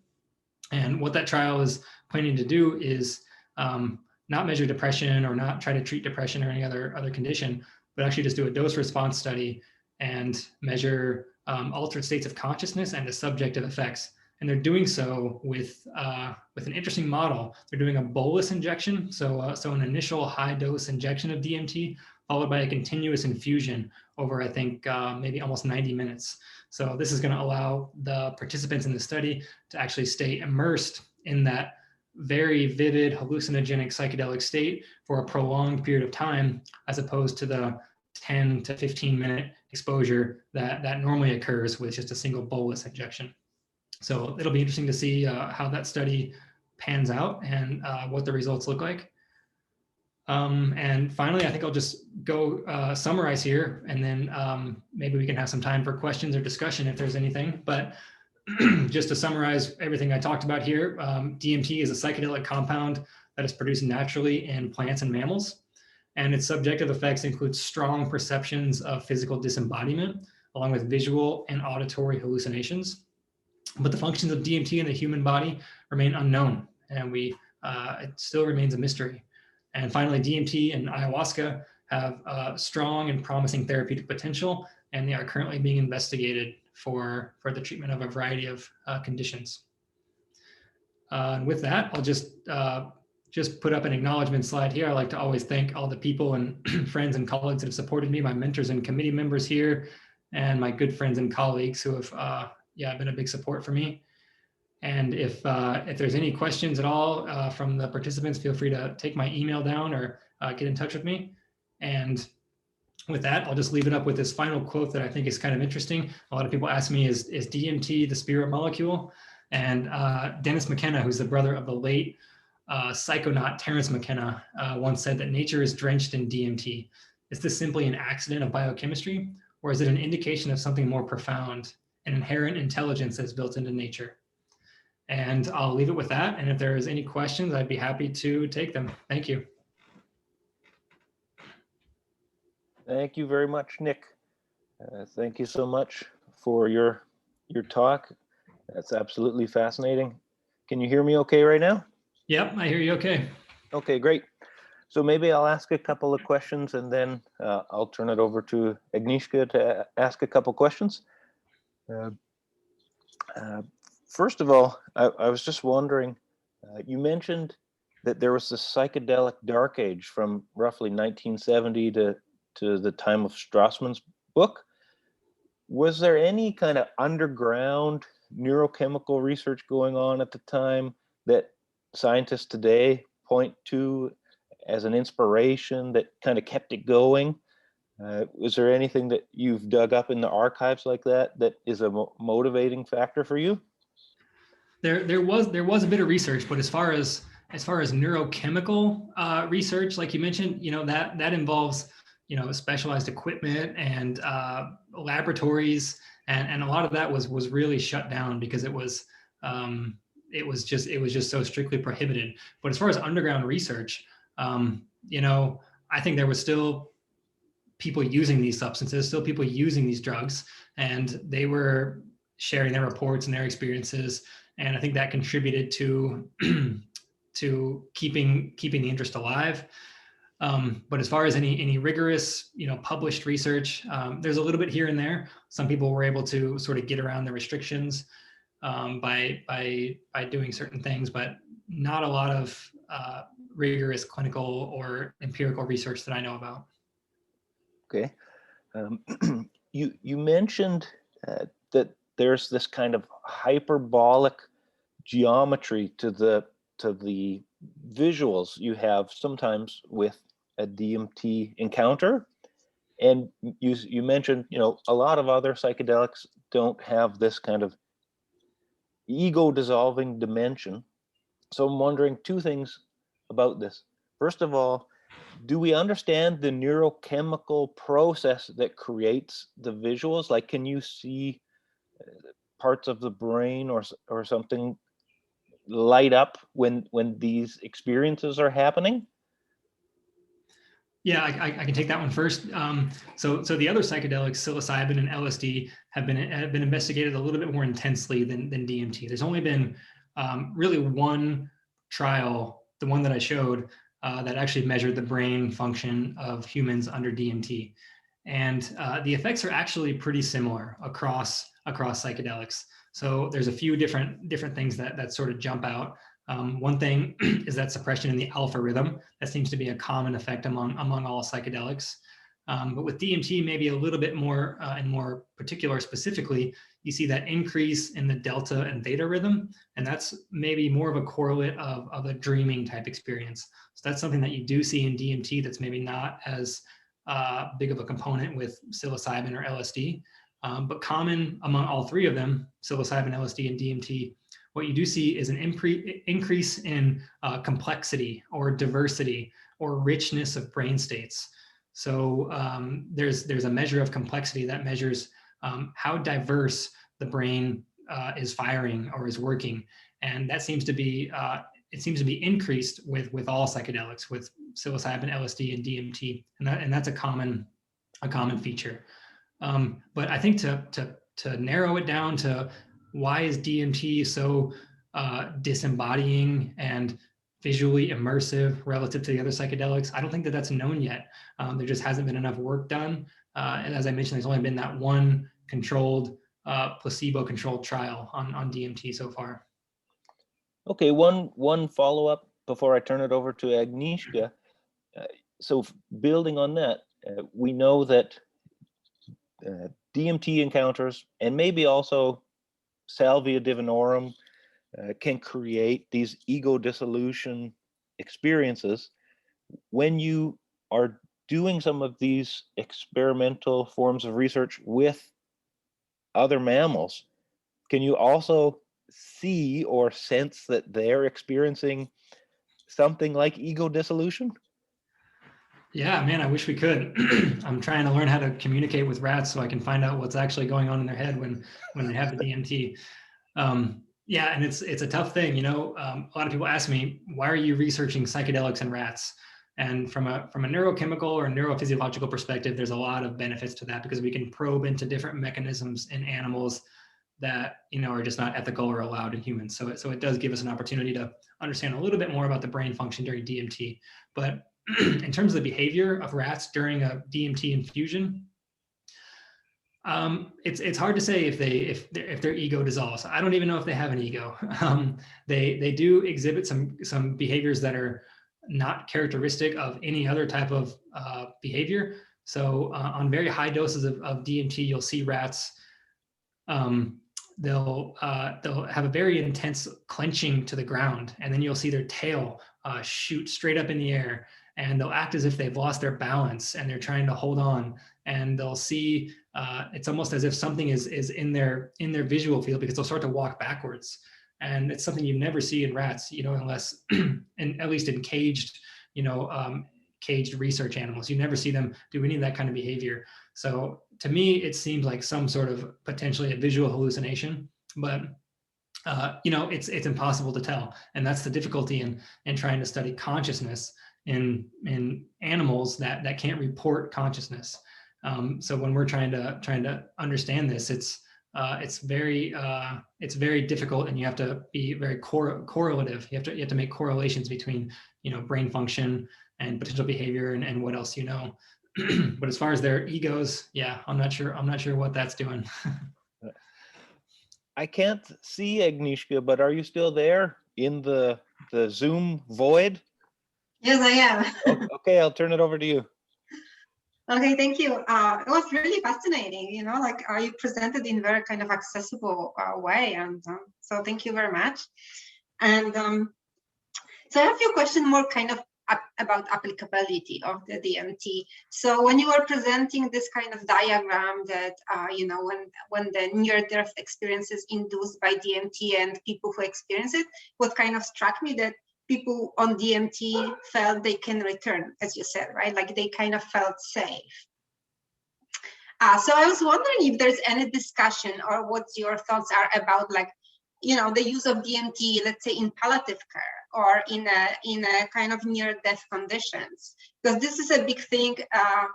And what that trial is planning to do is not measure depression or not try to treat depression or any other condition, but actually just do a dose response study and measure altered states of consciousness and the subjective effects. And they're doing so with an interesting model. They're doing a bolus injection, so an initial high dose injection of DMT followed by a continuous infusion over, I think, maybe almost 90 minutes. So this is going to allow the participants in the study to actually stay immersed in that very vivid hallucinogenic psychedelic state for a prolonged period of time, as opposed to the 10 to 15 minute exposure that normally occurs with just a single bolus injection. So it'll be interesting to see how that study pans out and what the results look like. And finally, I think I'll just go summarize here, and then maybe we can have some time for questions or discussion if there's anything. But just to summarize everything I talked about here, DMT is a psychedelic compound that is produced naturally in plants and mammals. And its subjective effects include strong perceptions of physical disembodiment, along with visual and auditory hallucinations. But the functions of DMT in the human body remain unknown, and it still remains a mystery. And finally, DMT and ayahuasca have strong and promising therapeutic potential, and they are currently being investigated for the treatment of a variety of conditions. And with that, I'll just put up an acknowledgement slide here. I like to always thank all the people and friends and colleagues that have supported me, my mentors and committee members here, and my good friends and colleagues who have been a big support for me. And if there's any questions at all from the participants, feel free to take my email down or get in touch with me. And with that, I'll just leave it up with this final quote that I think is kind of interesting. A lot of people ask me, is DMT the spirit molecule? And Dennis McKenna, who's the brother of the late psychonaut Terence McKenna, once said that nature is drenched in DMT. Is this simply an accident of biochemistry, or is it an indication of something more profound, an inherent intelligence that's built into nature? And I'll leave it with that. And if there is any questions, I'd be happy to take them. Thank you. Thank you very much, Nick. Thank you so much for your talk. That's absolutely fascinating. Can you hear me okay right now? Yep, I hear you okay. Okay, great. So maybe I'll ask a couple of questions, and then I'll turn it over to Agnieszka to ask a couple questions. First of all, I was just wondering, you mentioned that there was this psychedelic dark age from roughly 1970 to the time of Strassman's book. Was there any kind of underground neurochemical research going on at the time that scientists today point to as an inspiration that kind of kept it going? Was there anything that you've dug up in the archives like that is a motivating factor for you? There was a bit of research, but as far as neurochemical research, like you mentioned, that involves specialized equipment and laboratories, and a lot of that was really shut down because it was just so strictly prohibited. But as far as underground research, I think there was still people using these substances, still people using these drugs, and they were sharing their reports and their experiences. And I think that contributed to to keeping the interest alive. But as far as any rigorous, published research, there's a little bit here and there. Some people were able to sort of get around the restrictions by doing certain things, but not a lot of rigorous clinical or empirical research that I know about. Okay. You mentioned that there's this kind of hyperbolic geometry to the visuals you have sometimes with a DMT encounter, and you mentioned a lot of other psychedelics don't have this kind of ego dissolving dimension. So I'm wondering two things about this. First of all, do we understand the neurochemical process that creates the visuals? Like, can you see parts of the brain or something light up when these experiences are happening? Yeah, I can take that one first. So the other psychedelics, psilocybin and LSD, have been investigated a little bit more intensely than DMT. There's only been really one trial, the one that I showed, that actually measured the brain function of humans under DMT, and the effects are actually pretty similar across psychedelics. So there's a few different things that sort of jump out. One thing is that suppression in the alpha rhythm. That seems to be a common effect among all psychedelics. But with DMT, maybe a little bit more and more particular specifically, you see that increase in the delta and theta rhythm. And that's maybe more of a correlate of a dreaming type experience. So that's something that you do see in DMT that's maybe not as big of a component with psilocybin or LSD. But common among all three of them, psilocybin, LSD, and DMT, what you do see is an increase in complexity or diversity or richness of brain states. So there's a measure of complexity that measures how diverse the brain is firing or is working, and that seems to be increased with all psychedelics, with psilocybin, LSD, and DMT, and that's a common feature. But I think to narrow it down to why is DMT so disembodying and visually immersive relative to the other psychedelics, I don't think that's known yet. There just hasn't been enough work done. And as I mentioned, there's only been that one controlled, placebo-controlled trial on DMT so far. Okay, one follow-up before I turn it over to Agnieszka. So building on that, we know that DMT encounters, and maybe also salvia divinorum, can create these ego dissolution experiences. When you are doing some of these experimental forms of research with other mammals, can you also see or sense that they're experiencing something like ego dissolution? Yeah, man, I wish we could. I'm trying to learn how to communicate with rats so I can find out what's actually going on in their head when they have the DMT. Yeah, and it's a tough thing. A lot of people ask me, why are you researching psychedelics in rats? And from a neurochemical or neurophysiological perspective, there's a lot of benefits to that because we can probe into different mechanisms in animals that are just not ethical or allowed in humans. So it does give us an opportunity to understand a little bit more about the brain function during DMT. But in terms of the behavior of rats during a DMT infusion, it's hard to say if their ego dissolves. I don't even know if they have an ego. They do exhibit some behaviors that are not characteristic of any other type of behavior. So on very high doses of DMT, you'll see rats. They'll have a very intense clenching to the ground, and then you'll see their tail shoot straight up in the air, and they'll act as if they've lost their balance and they're trying to hold on. And they'll see it's almost as if something is in their visual field, because they'll start to walk backwards. And it's something you never see in rats, unless, at least in caged research animals, you never see them do any of that kind of behavior. So to me, it seems like some sort of potentially a visual hallucination, but it's impossible to tell. And that's the difficulty in trying to study consciousness in animals that can't report consciousness. So when we're trying to understand this, it's very difficult, and you have to be very correlative. You have to make correlations between, brain function and potential behavior and what else you know. But as far as their egos, yeah, I'm not sure what that's doing. I can't see Agnieszka, but are you still there in the Zoom void? Yes, I am. Okay, I'll turn it over to you. Okay, thank you. It was really fascinating, you presented in very kind of accessible way, and so thank you very much. And so I have a few questions more kind of about applicability of the DMT. So when you were presenting this kind of diagram that, when the near-death experiences induced by DMT and people who experience it, what kind of struck me that people on DMT felt they can return, as you said, right? Like they kind of felt safe. So I was wondering if there's any discussion or what your thoughts are about, the use of DMT, let's say in palliative care or in a kind of near-death conditions, because this is a big thing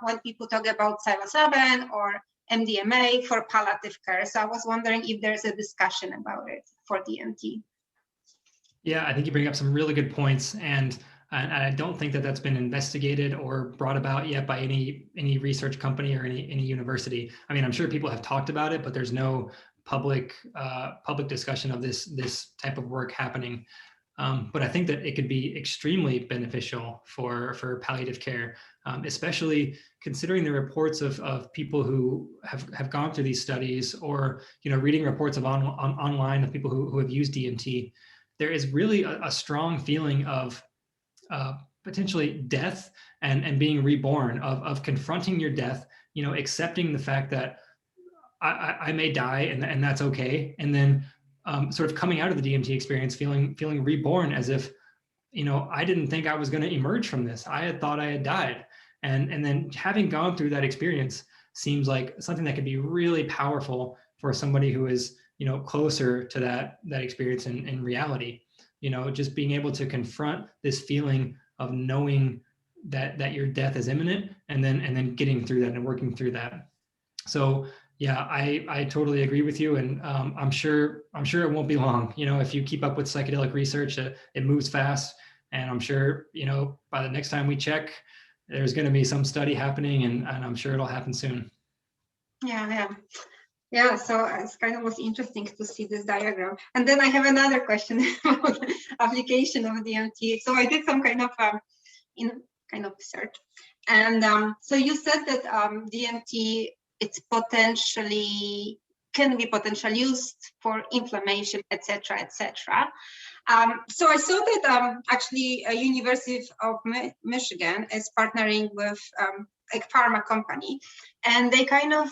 when people talk about psilocybin or MDMA for palliative care. So I was wondering if there's a discussion about it for DMT. Yeah, I think you bring up some really good points, and I don't think that that's been investigated or brought about yet by any research company or any university. I mean, I'm sure people have talked about it, but there's no public discussion of this type of work happening. But I think that it could be extremely beneficial for palliative care, especially considering the reports of people who have gone through these studies, or reading reports of online of people who have used DMT. There is really a strong feeling of potentially death and being reborn, of confronting your death, accepting the fact that I may die and that's okay. And then sort of coming out of the DMT experience, feeling reborn, as if, I didn't think I was going to emerge from this. I had thought I had died. And then having gone through that experience seems like something that could be really powerful for somebody who is, closer to that experience in reality. Just being able to confront this feeling of knowing that your death is imminent, and then getting through that and working through that. So yeah, I totally agree with you, and I'm sure it won't be long. If you keep up with psychedelic research, it moves fast, and I'm sure by the next time we check, there's going to be some study happening, and I'm sure it'll happen soon. Yeah, so it's kind of was interesting to see this diagram. And then I have another question about application of DMT. So I did some kind of research, and so you said that DMT can be potentially used for inflammation, etc., etc. So I saw that actually University of Michigan is partnering with a pharma company, and they kind of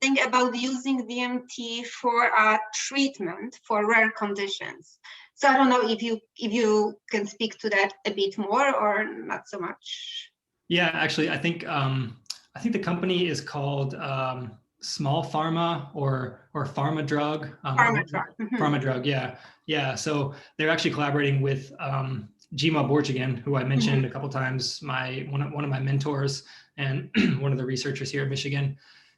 think about using DMT for treatment for rare conditions. So I don't know if you can speak to that a bit more or not so much. Yeah, actually, I think the company is called Small Pharma or Pharma Drug. Pharma Drug. Pharma Drug, yeah. So they're actually collaborating with Jima Borjigan, who I mentioned a couple times, one of my mentors and one of the researchers here at Michigan.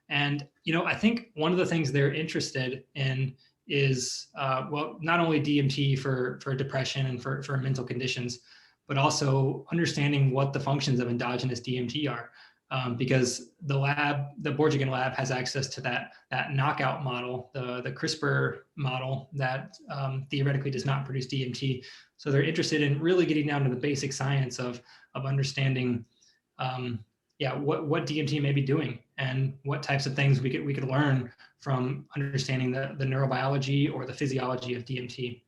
And I think one of the things they're interested in is not only DMT for depression and for mental conditions, but also understanding what the functions of endogenous DMT are. Because the Borjigan lab has access to that knockout model, the CRISPR model that theoretically does not produce DMT. So they're interested in really getting down to the basic science of understanding what DMT may be doing, and what types of things we could learn from understanding the neurobiology or the physiology of DMT.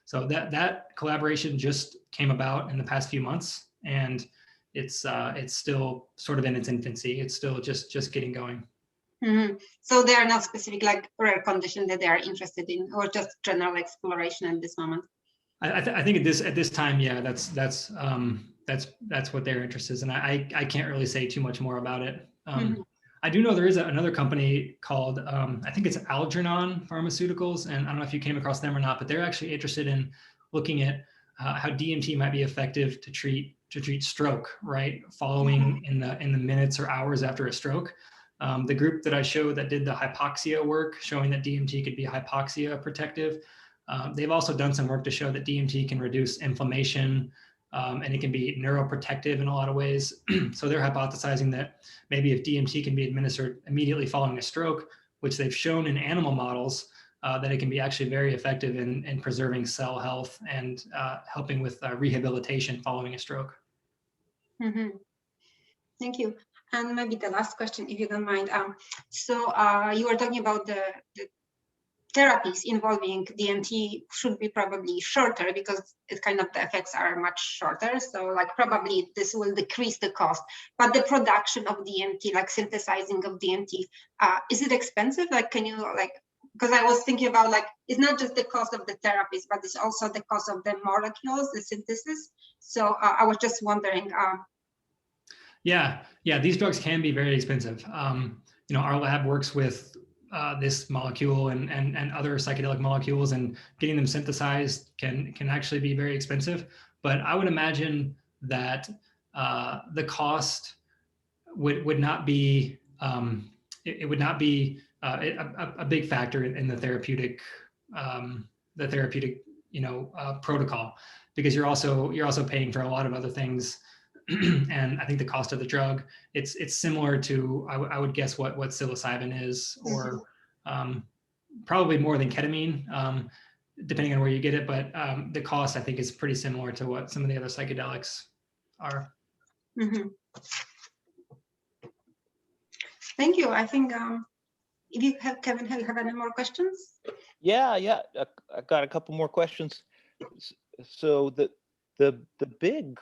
So that collaboration just came about in the past few months, and it's still sort of in its infancy. It's still just getting going. Mm-hmm. So there are no specific rare condition that they are interested in, or just general exploration at this moment? I think at this time, yeah, that's what they're interested in. And I can't really say too much more about it. I do know there is another company called, I think it's Algernon Pharmaceuticals, and I don't know if you came across them or not, but they're actually interested in looking at how DMT might be effective to treat stroke, right? Following in the minutes or hours after a stroke. The group that I showed that did the hypoxia work, showing that DMT could be hypoxia-protective. They've also done some work to show that DMT can reduce inflammation, and it can be neuroprotective in a lot of ways. So they're hypothesizing that maybe if DMT can be administered immediately following a stroke, which they've shown in animal models, that it can be actually very effective in preserving cell health and helping with rehabilitation following a stroke. Mm-hmm. Thank you. And maybe the last question, if you don't mind. So you were talking about the therapies involving DMT should be probably shorter because it kind of the effects are much shorter. So like probably this will decrease the cost, but the production of DMT, like synthesizing of DMT, is it expensive? Like, can you like, because I was thinking about like, it's not just the cost of the therapies, but it's also the cost of the molecules, the synthesis. So I was just wondering. Yeah, these drugs can be very expensive. Our lab works with this molecule and other psychedelic molecules, and getting them synthesized can actually be very expensive. But I would imagine that the cost would not be it would not be a big factor in the therapeutic protocol, because you're also paying for a lot of other things. And I think the cost of the drug, it's similar to, I would guess what psilocybin is, or probably more than ketamine, depending on where you get it. But the cost, I think, is pretty similar to what some of the other psychedelics are. Mm-hmm. Thank you. I think if you have, Kevin, have you have any more questions? Yeah, I got a couple more questions. So the big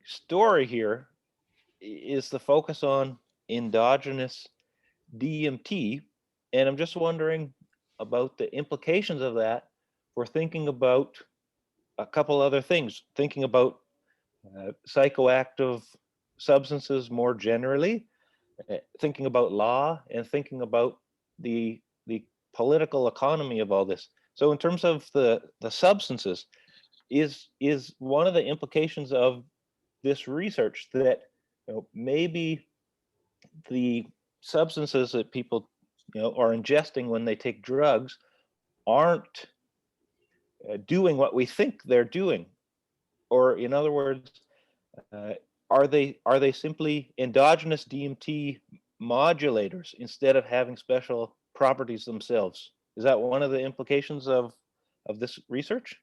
story here is the focus on endogenous DMT, and I'm just wondering about the implications of that for thinking about a couple other things, thinking about psychoactive substances more generally, thinking about law, and thinking about the political economy of all this. So in terms of the substances, is one of the implications of this research that maybe the substances that people are ingesting when they take drugs aren't doing what we think they're doing, or in other words, are they simply endogenous DMT modulators instead of having special properties themselves? Is that one of the implications of this research?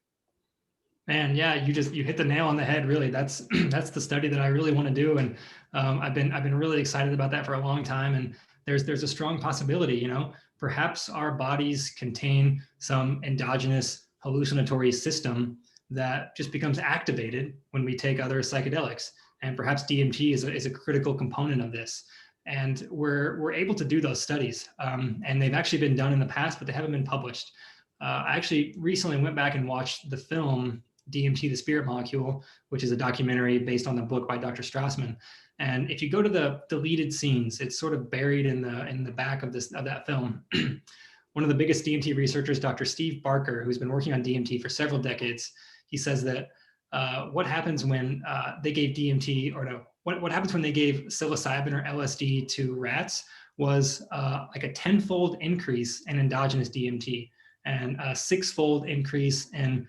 Man, yeah, you hit the nail on the head. Really, that's the study that I really want to do, and I've been really excited about that for a long time. And there's a strong possibility, perhaps our bodies contain some endogenous hallucinatory system that just becomes activated when we take other psychedelics, and perhaps DMT is a critical component of this. And we're able to do those studies, and they've actually been done in the past, but they haven't been published. I actually recently went back and watched the film DMT, the Spirit Molecule, which is a documentary based on the book by Dr. Strassman. And if you go to the deleted scenes, it's sort of buried in the back of that film. One of the biggest DMT researchers, Dr. Steve Barker, who's been working on DMT for several decades, he says that what happens when they gave DMT, or no, what happens when they gave psilocybin or LSD to rats was like a 10-fold increase in endogenous DMT and a 6-fold increase in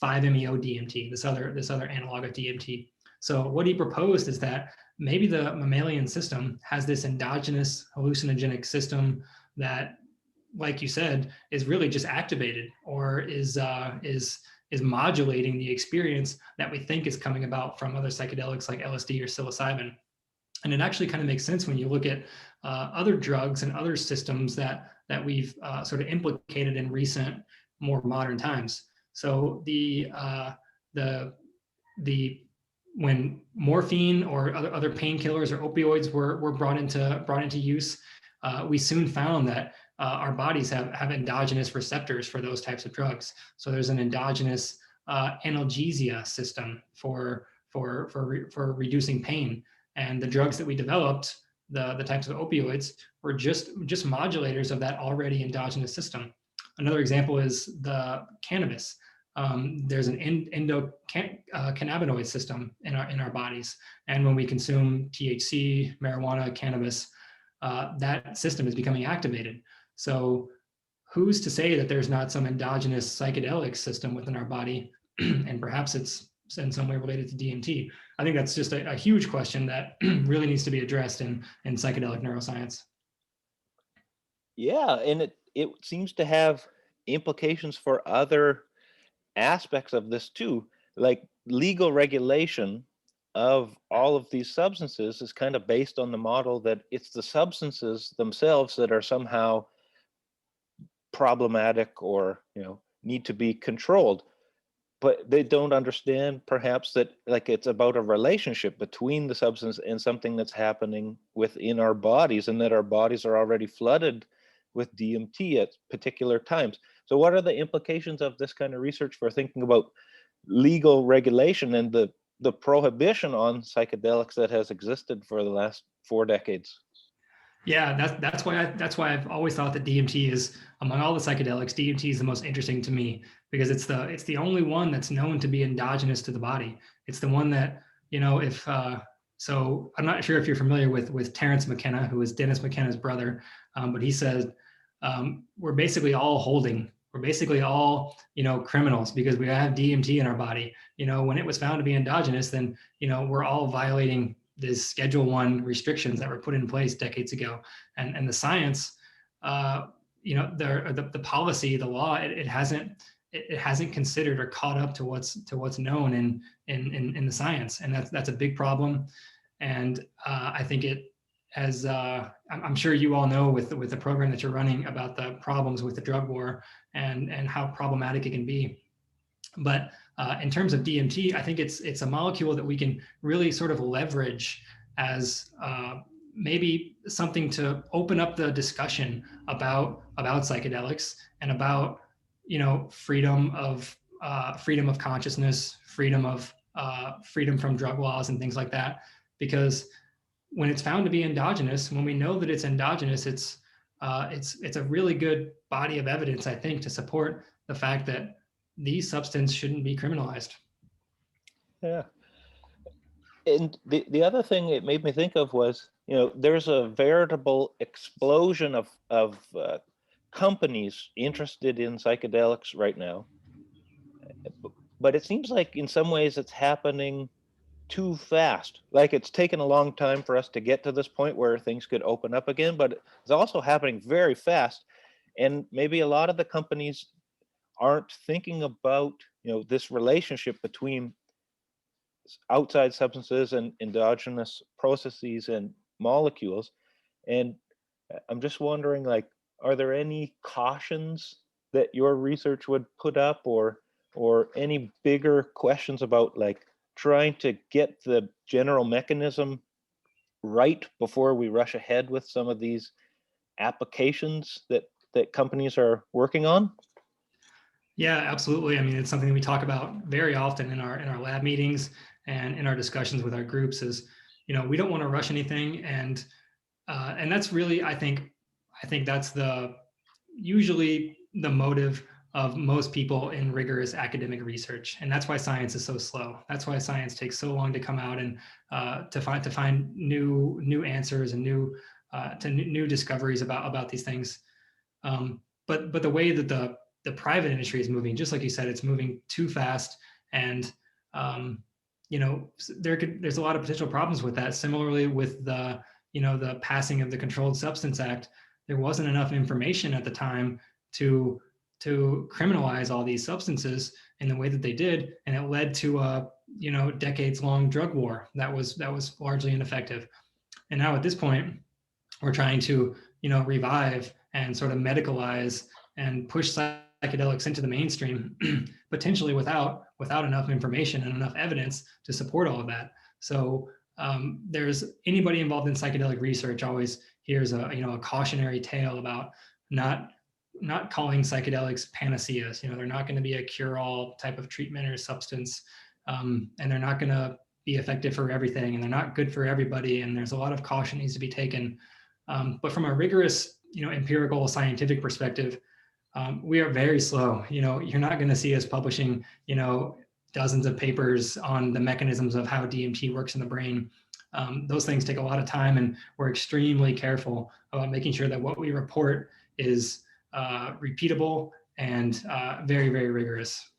5-MeO DMT, this other analog of DMT. So what he proposed is that maybe the mammalian system has this endogenous hallucinogenic system that, like you said, is really just activated, or is modulating the experience that we think is coming about from other psychedelics like LSD or psilocybin. And it actually kind of makes sense when you look at other drugs and other systems that we've sort of implicated in recent, more modern times. So when morphine or other painkillers or opioids were brought into use, we soon found that our bodies have endogenous receptors for those types of drugs. So there's an endogenous analgesia system for reducing pain. And the drugs that we developed, the types of opioids, were just modulators of that already endogenous system. Another example is the cannabis. there's an endocannabinoid system in our bodies. And when we consume THC, marijuana, cannabis, that system is becoming activated. So who's to say that there's not some endogenous psychedelic system within our body? And perhaps it's in some way related to DMT. I think that's just a huge question that really needs to be addressed in psychedelic neuroscience. Yeah, and it seems to have implications for other aspects of this too. Like legal regulation of all of these substances is kind of based on the model that it's the substances themselves that are somehow problematic or, need to be controlled. But they don't understand perhaps that like it's about a relationship between the substance and something that's happening within our bodies, and that our bodies are already flooded with DMT at particular times. So what are the implications of this kind of research for thinking about legal regulation and the prohibition on psychedelics that has existed for the last 4 decades? Yeah, that's why I've always thought that DMT is, among all the psychedelics, DMT is the most interesting to me, because it's the only one that's known to be endogenous to the body. It's the one that, if so I'm not sure if you're familiar with Terence McKenna, who is Dennis McKenna's brother, but he said we're basically all criminals because we have DMT in our body. When it was found to be endogenous, then we're all violating these Schedule I restrictions that were put in place decades ago, and the science, the policy, the law, it hasn't considered or caught up to what's known in the science, and that's a big problem. And I think it, as I'm sure you all know with the program that you're running about the problems with the drug war and how problematic it can be. But in terms of DMT, I think it's a molecule that we can really sort of leverage as maybe something to open up the discussion about psychedelics and about freedom of consciousness, freedom from drug laws and things like that. Because when it's found to be endogenous, when we know that it's endogenous, it's a really good body of evidence, I think, to support the fact that these substances shouldn't be criminalized. Yeah. And the other thing it made me think of was, there's a veritable explosion of companies interested in psychedelics right now. But it seems like in some ways it's happening too fast. Like it's taken a long time for us to get to this point where things could open up again, but it's also happening very fast. And maybe a lot of the companies aren't thinking about, this relationship between outside substances and endogenous processes and molecules. And I'm just wondering, like, are there any cautions that your research would put up, or any bigger questions about like trying to get the general mechanism right before we rush ahead with some of these applications that companies are working on? Yeah, absolutely. I mean, it's something we talk about very often in our lab meetings and in our discussions with our groups is, we don't want to rush anything. And that's really, I think that's usually the motive of most people in rigorous academic research. And that's why science is so slow. That's why science takes so long to come out and to find new answers and new discoveries about these things. But the way that the private industry is moving, just like you said, it's moving too fast, and there's a lot of potential problems with that. Similarly, with the passing of the Controlled Substance Act, there wasn't enough information at the time to criminalize all these substances in the way that they did, and it led to a decades-long drug war that was largely ineffective. And now at this point, we're trying to revive and sort of medicalize and push psychedelics into the mainstream, potentially without enough information and enough evidence to support all of that. So there's anybody involved in psychedelic research always hears a cautionary tale about not calling psychedelics panaceas. They're not going to be a cure-all type of treatment or substance, and they're not going to be effective for everything, and they're not good for everybody. And there's a lot of caution needs to be taken. But from a rigorous, empirical scientific perspective, we are very slow. You're not going to see us publishing, dozens of papers on the mechanisms of how DMT works in the brain. Those things take a lot of time, and we're extremely careful about making sure that what we report is repeatable and very, very rigorous.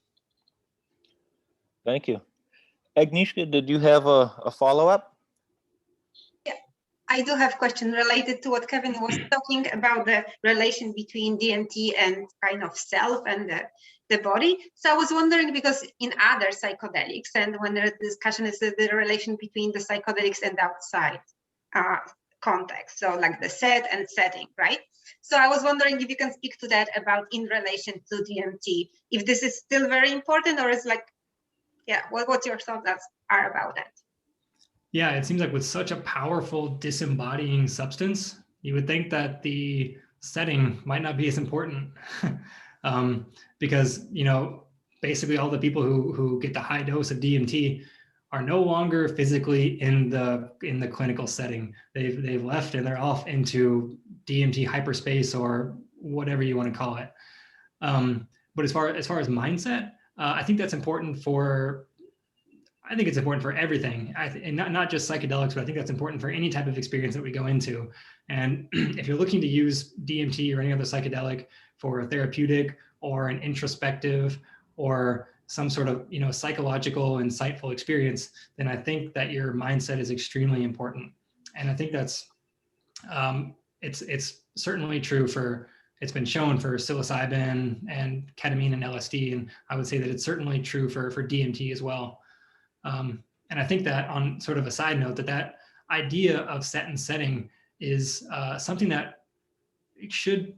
Thank you. Agnieszka, did you have a follow-up? Yeah, I do have a question related to what Kevin was talking about, the relation between DMT and kind of self and the body. So I was wondering, because in other psychedelics, and when the discussion is the relation between the psychedelics and outside context, so like the set and setting, right? So I was wondering if you can speak to that about in relation to DMT, if this is still very important, or is like, yeah, what's your thoughts are about that? Yeah, it seems like with such a powerful disembodying substance, you would think that the setting might not be as important. Because, basically all the people who get the high dose of DMT are no longer physically in the clinical setting. They've left and they're off into DMT hyperspace or whatever you want to call it. But as far as mindset, I think that's important for. I think it's important for everything, and not just psychedelics, but I think that's important for any type of experience that we go into. And if you're looking to use DMT or any other psychedelic for a therapeutic or an introspective or some sort of psychological, insightful experience, then I think that your mindset is extremely important. And I think that's it's certainly true for. It's been shown for psilocybin and ketamine and LSD, and I would say that it's certainly true for DMT as well. And I think that on sort of a side note, that idea of set and setting is something that should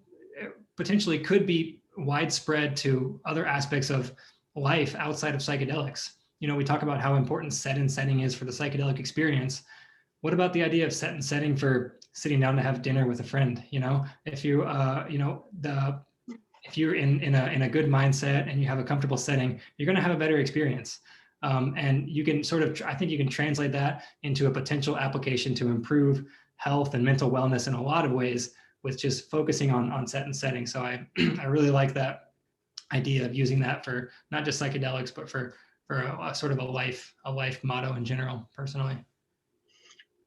potentially could be widespread to other aspects of life outside of psychedelics. We talk about how important set and setting is for the psychedelic experience. What about the idea of set and setting for sitting down to have dinner with a friend? If you if you're in a good mindset and you have a comfortable setting, you're going to have a better experience. And you can I think you can translate that into a potential application to improve health and mental wellness in a lot of ways with just focusing on set and setting. So I really like that idea of using that for not just psychedelics, but for a sort of a life motto in general, personally.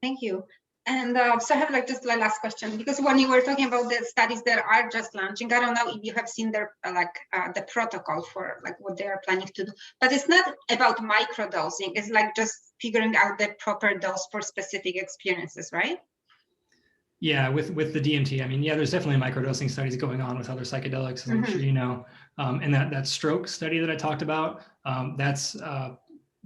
Thank you. And so I have just my last question, because when you were talking about the studies that are just launching, I don't know if you have seen their the protocol for what they are planning to do, but it's not about microdosing. It's just figuring out the proper dose for specific experiences, right? Yeah, with the DMT, I mean, yeah, there's definitely microdosing studies going on with other psychedelics, as I'm sure you know. And that stroke study that I talked about,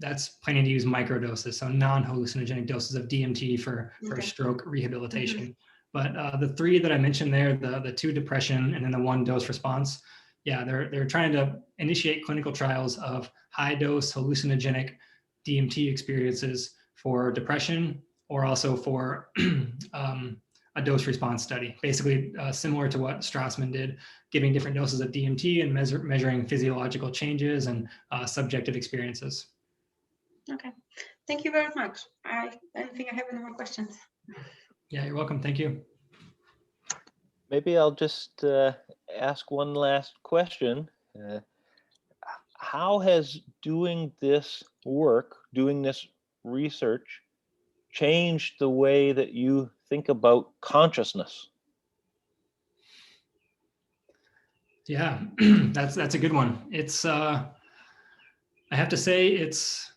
that's planning to use microdoses, so non-hallucinogenic doses of DMT for stroke rehabilitation. But the three that I mentioned there, the 2 depression and then the 1 dose response, yeah, they're trying to initiate clinical trials of high dose hallucinogenic DMT experiences for depression, or also for a dose response study, basically similar to what Strassman did, giving different doses of DMT and measuring physiological changes and subjective experiences. Okay, thank you very much. I don't think I have any more questions. Yeah, you're welcome. Thank you. Maybe I'll just ask one last question. How has doing this work, doing this research, changed the way that you think about consciousness? Yeah, that's a good one. It's I have to say it's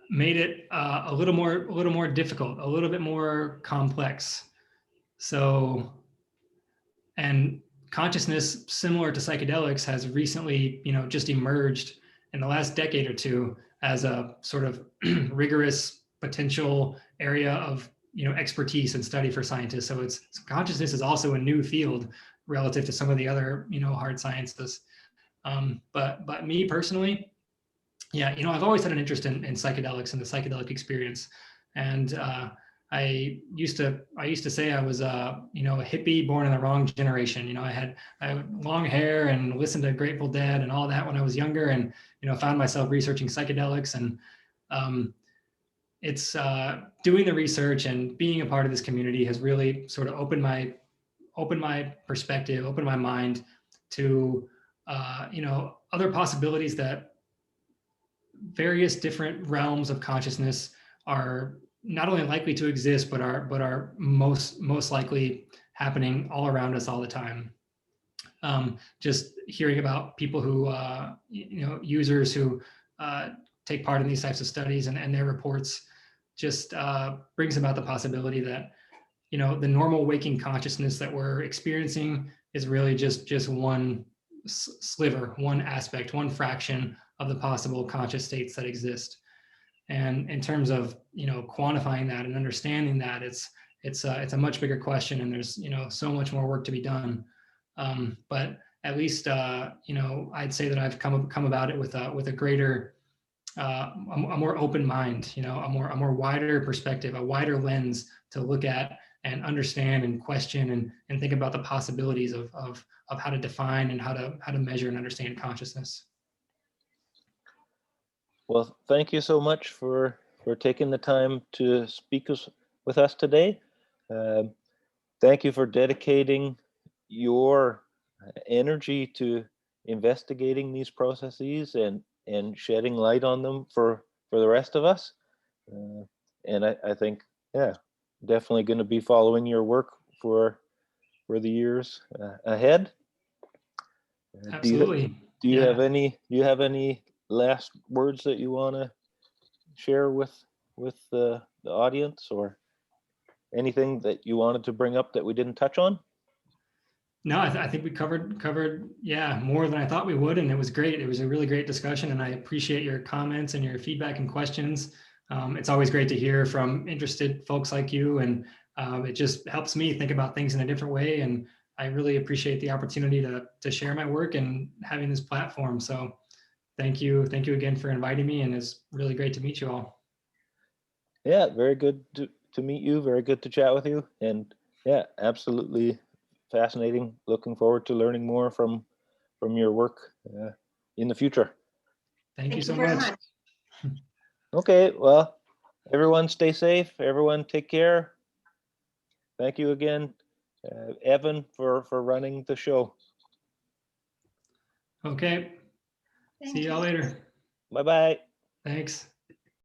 made it a little more difficult, a little bit more complex. So, and consciousness, similar to psychedelics, has recently, just emerged in the last decade or two as a sort of rigorous potential area of, expertise and study for scientists. So consciousness is also a new field relative to some of the other, hard sciences. But me personally, yeah, I've always had an interest in psychedelics and the psychedelic experience. And I used to say I was a hippie born in the wrong generation. I had long hair and listened to Grateful Dead and all that when I was younger, and found myself researching psychedelics. And it's doing the research and being a part of this community has really sort of opened my perspective, opened my mind to, other possibilities that various different realms of consciousness are not only likely to exist, but are most likely happening all around us all the time. Just hearing about people who, users who take part in these types of studies and their reports just brings about the possibility that, the normal waking consciousness that we're experiencing is really just one sliver, one aspect, one fraction of the possible conscious states that exist. And in terms of, quantifying that and understanding that, it's a much bigger question, and there's, so much more work to be done. But at least, I'd say that I've come about it with a greater, a more open mind, a more wider perspective, a wider lens to look at and understand and question and think about the possibilities of how to define and how to measure and understand consciousness. Well, thank you so much for taking the time to speak with us today. Thank you for dedicating your energy to investigating these processes and shedding light on them for the rest of us. And I think, yeah, definitely going to be following your work for the years ahead. Absolutely. Do you have any last words that you want to share with the audience, or anything that you wanted to bring up that we didn't touch on? No, I think we covered, yeah, more than I thought we would, and it was great. It was a really great discussion, and I appreciate your comments and your feedback and questions. It's always great to hear from interested folks like you, and it just helps me think about things in a different way. And I really appreciate the opportunity to share my work and having this platform. So thank you again for inviting me, and it's really great to meet you all. Yeah, very good to meet you. Very good to chat with you, and yeah, absolutely fascinating. Looking forward to learning more from your work in the future. Thank you so much. Okay, well, everyone stay safe. Everyone take care. Thank you again, Evan, for running the show. Okay. See y'all later. Bye-bye. Thanks.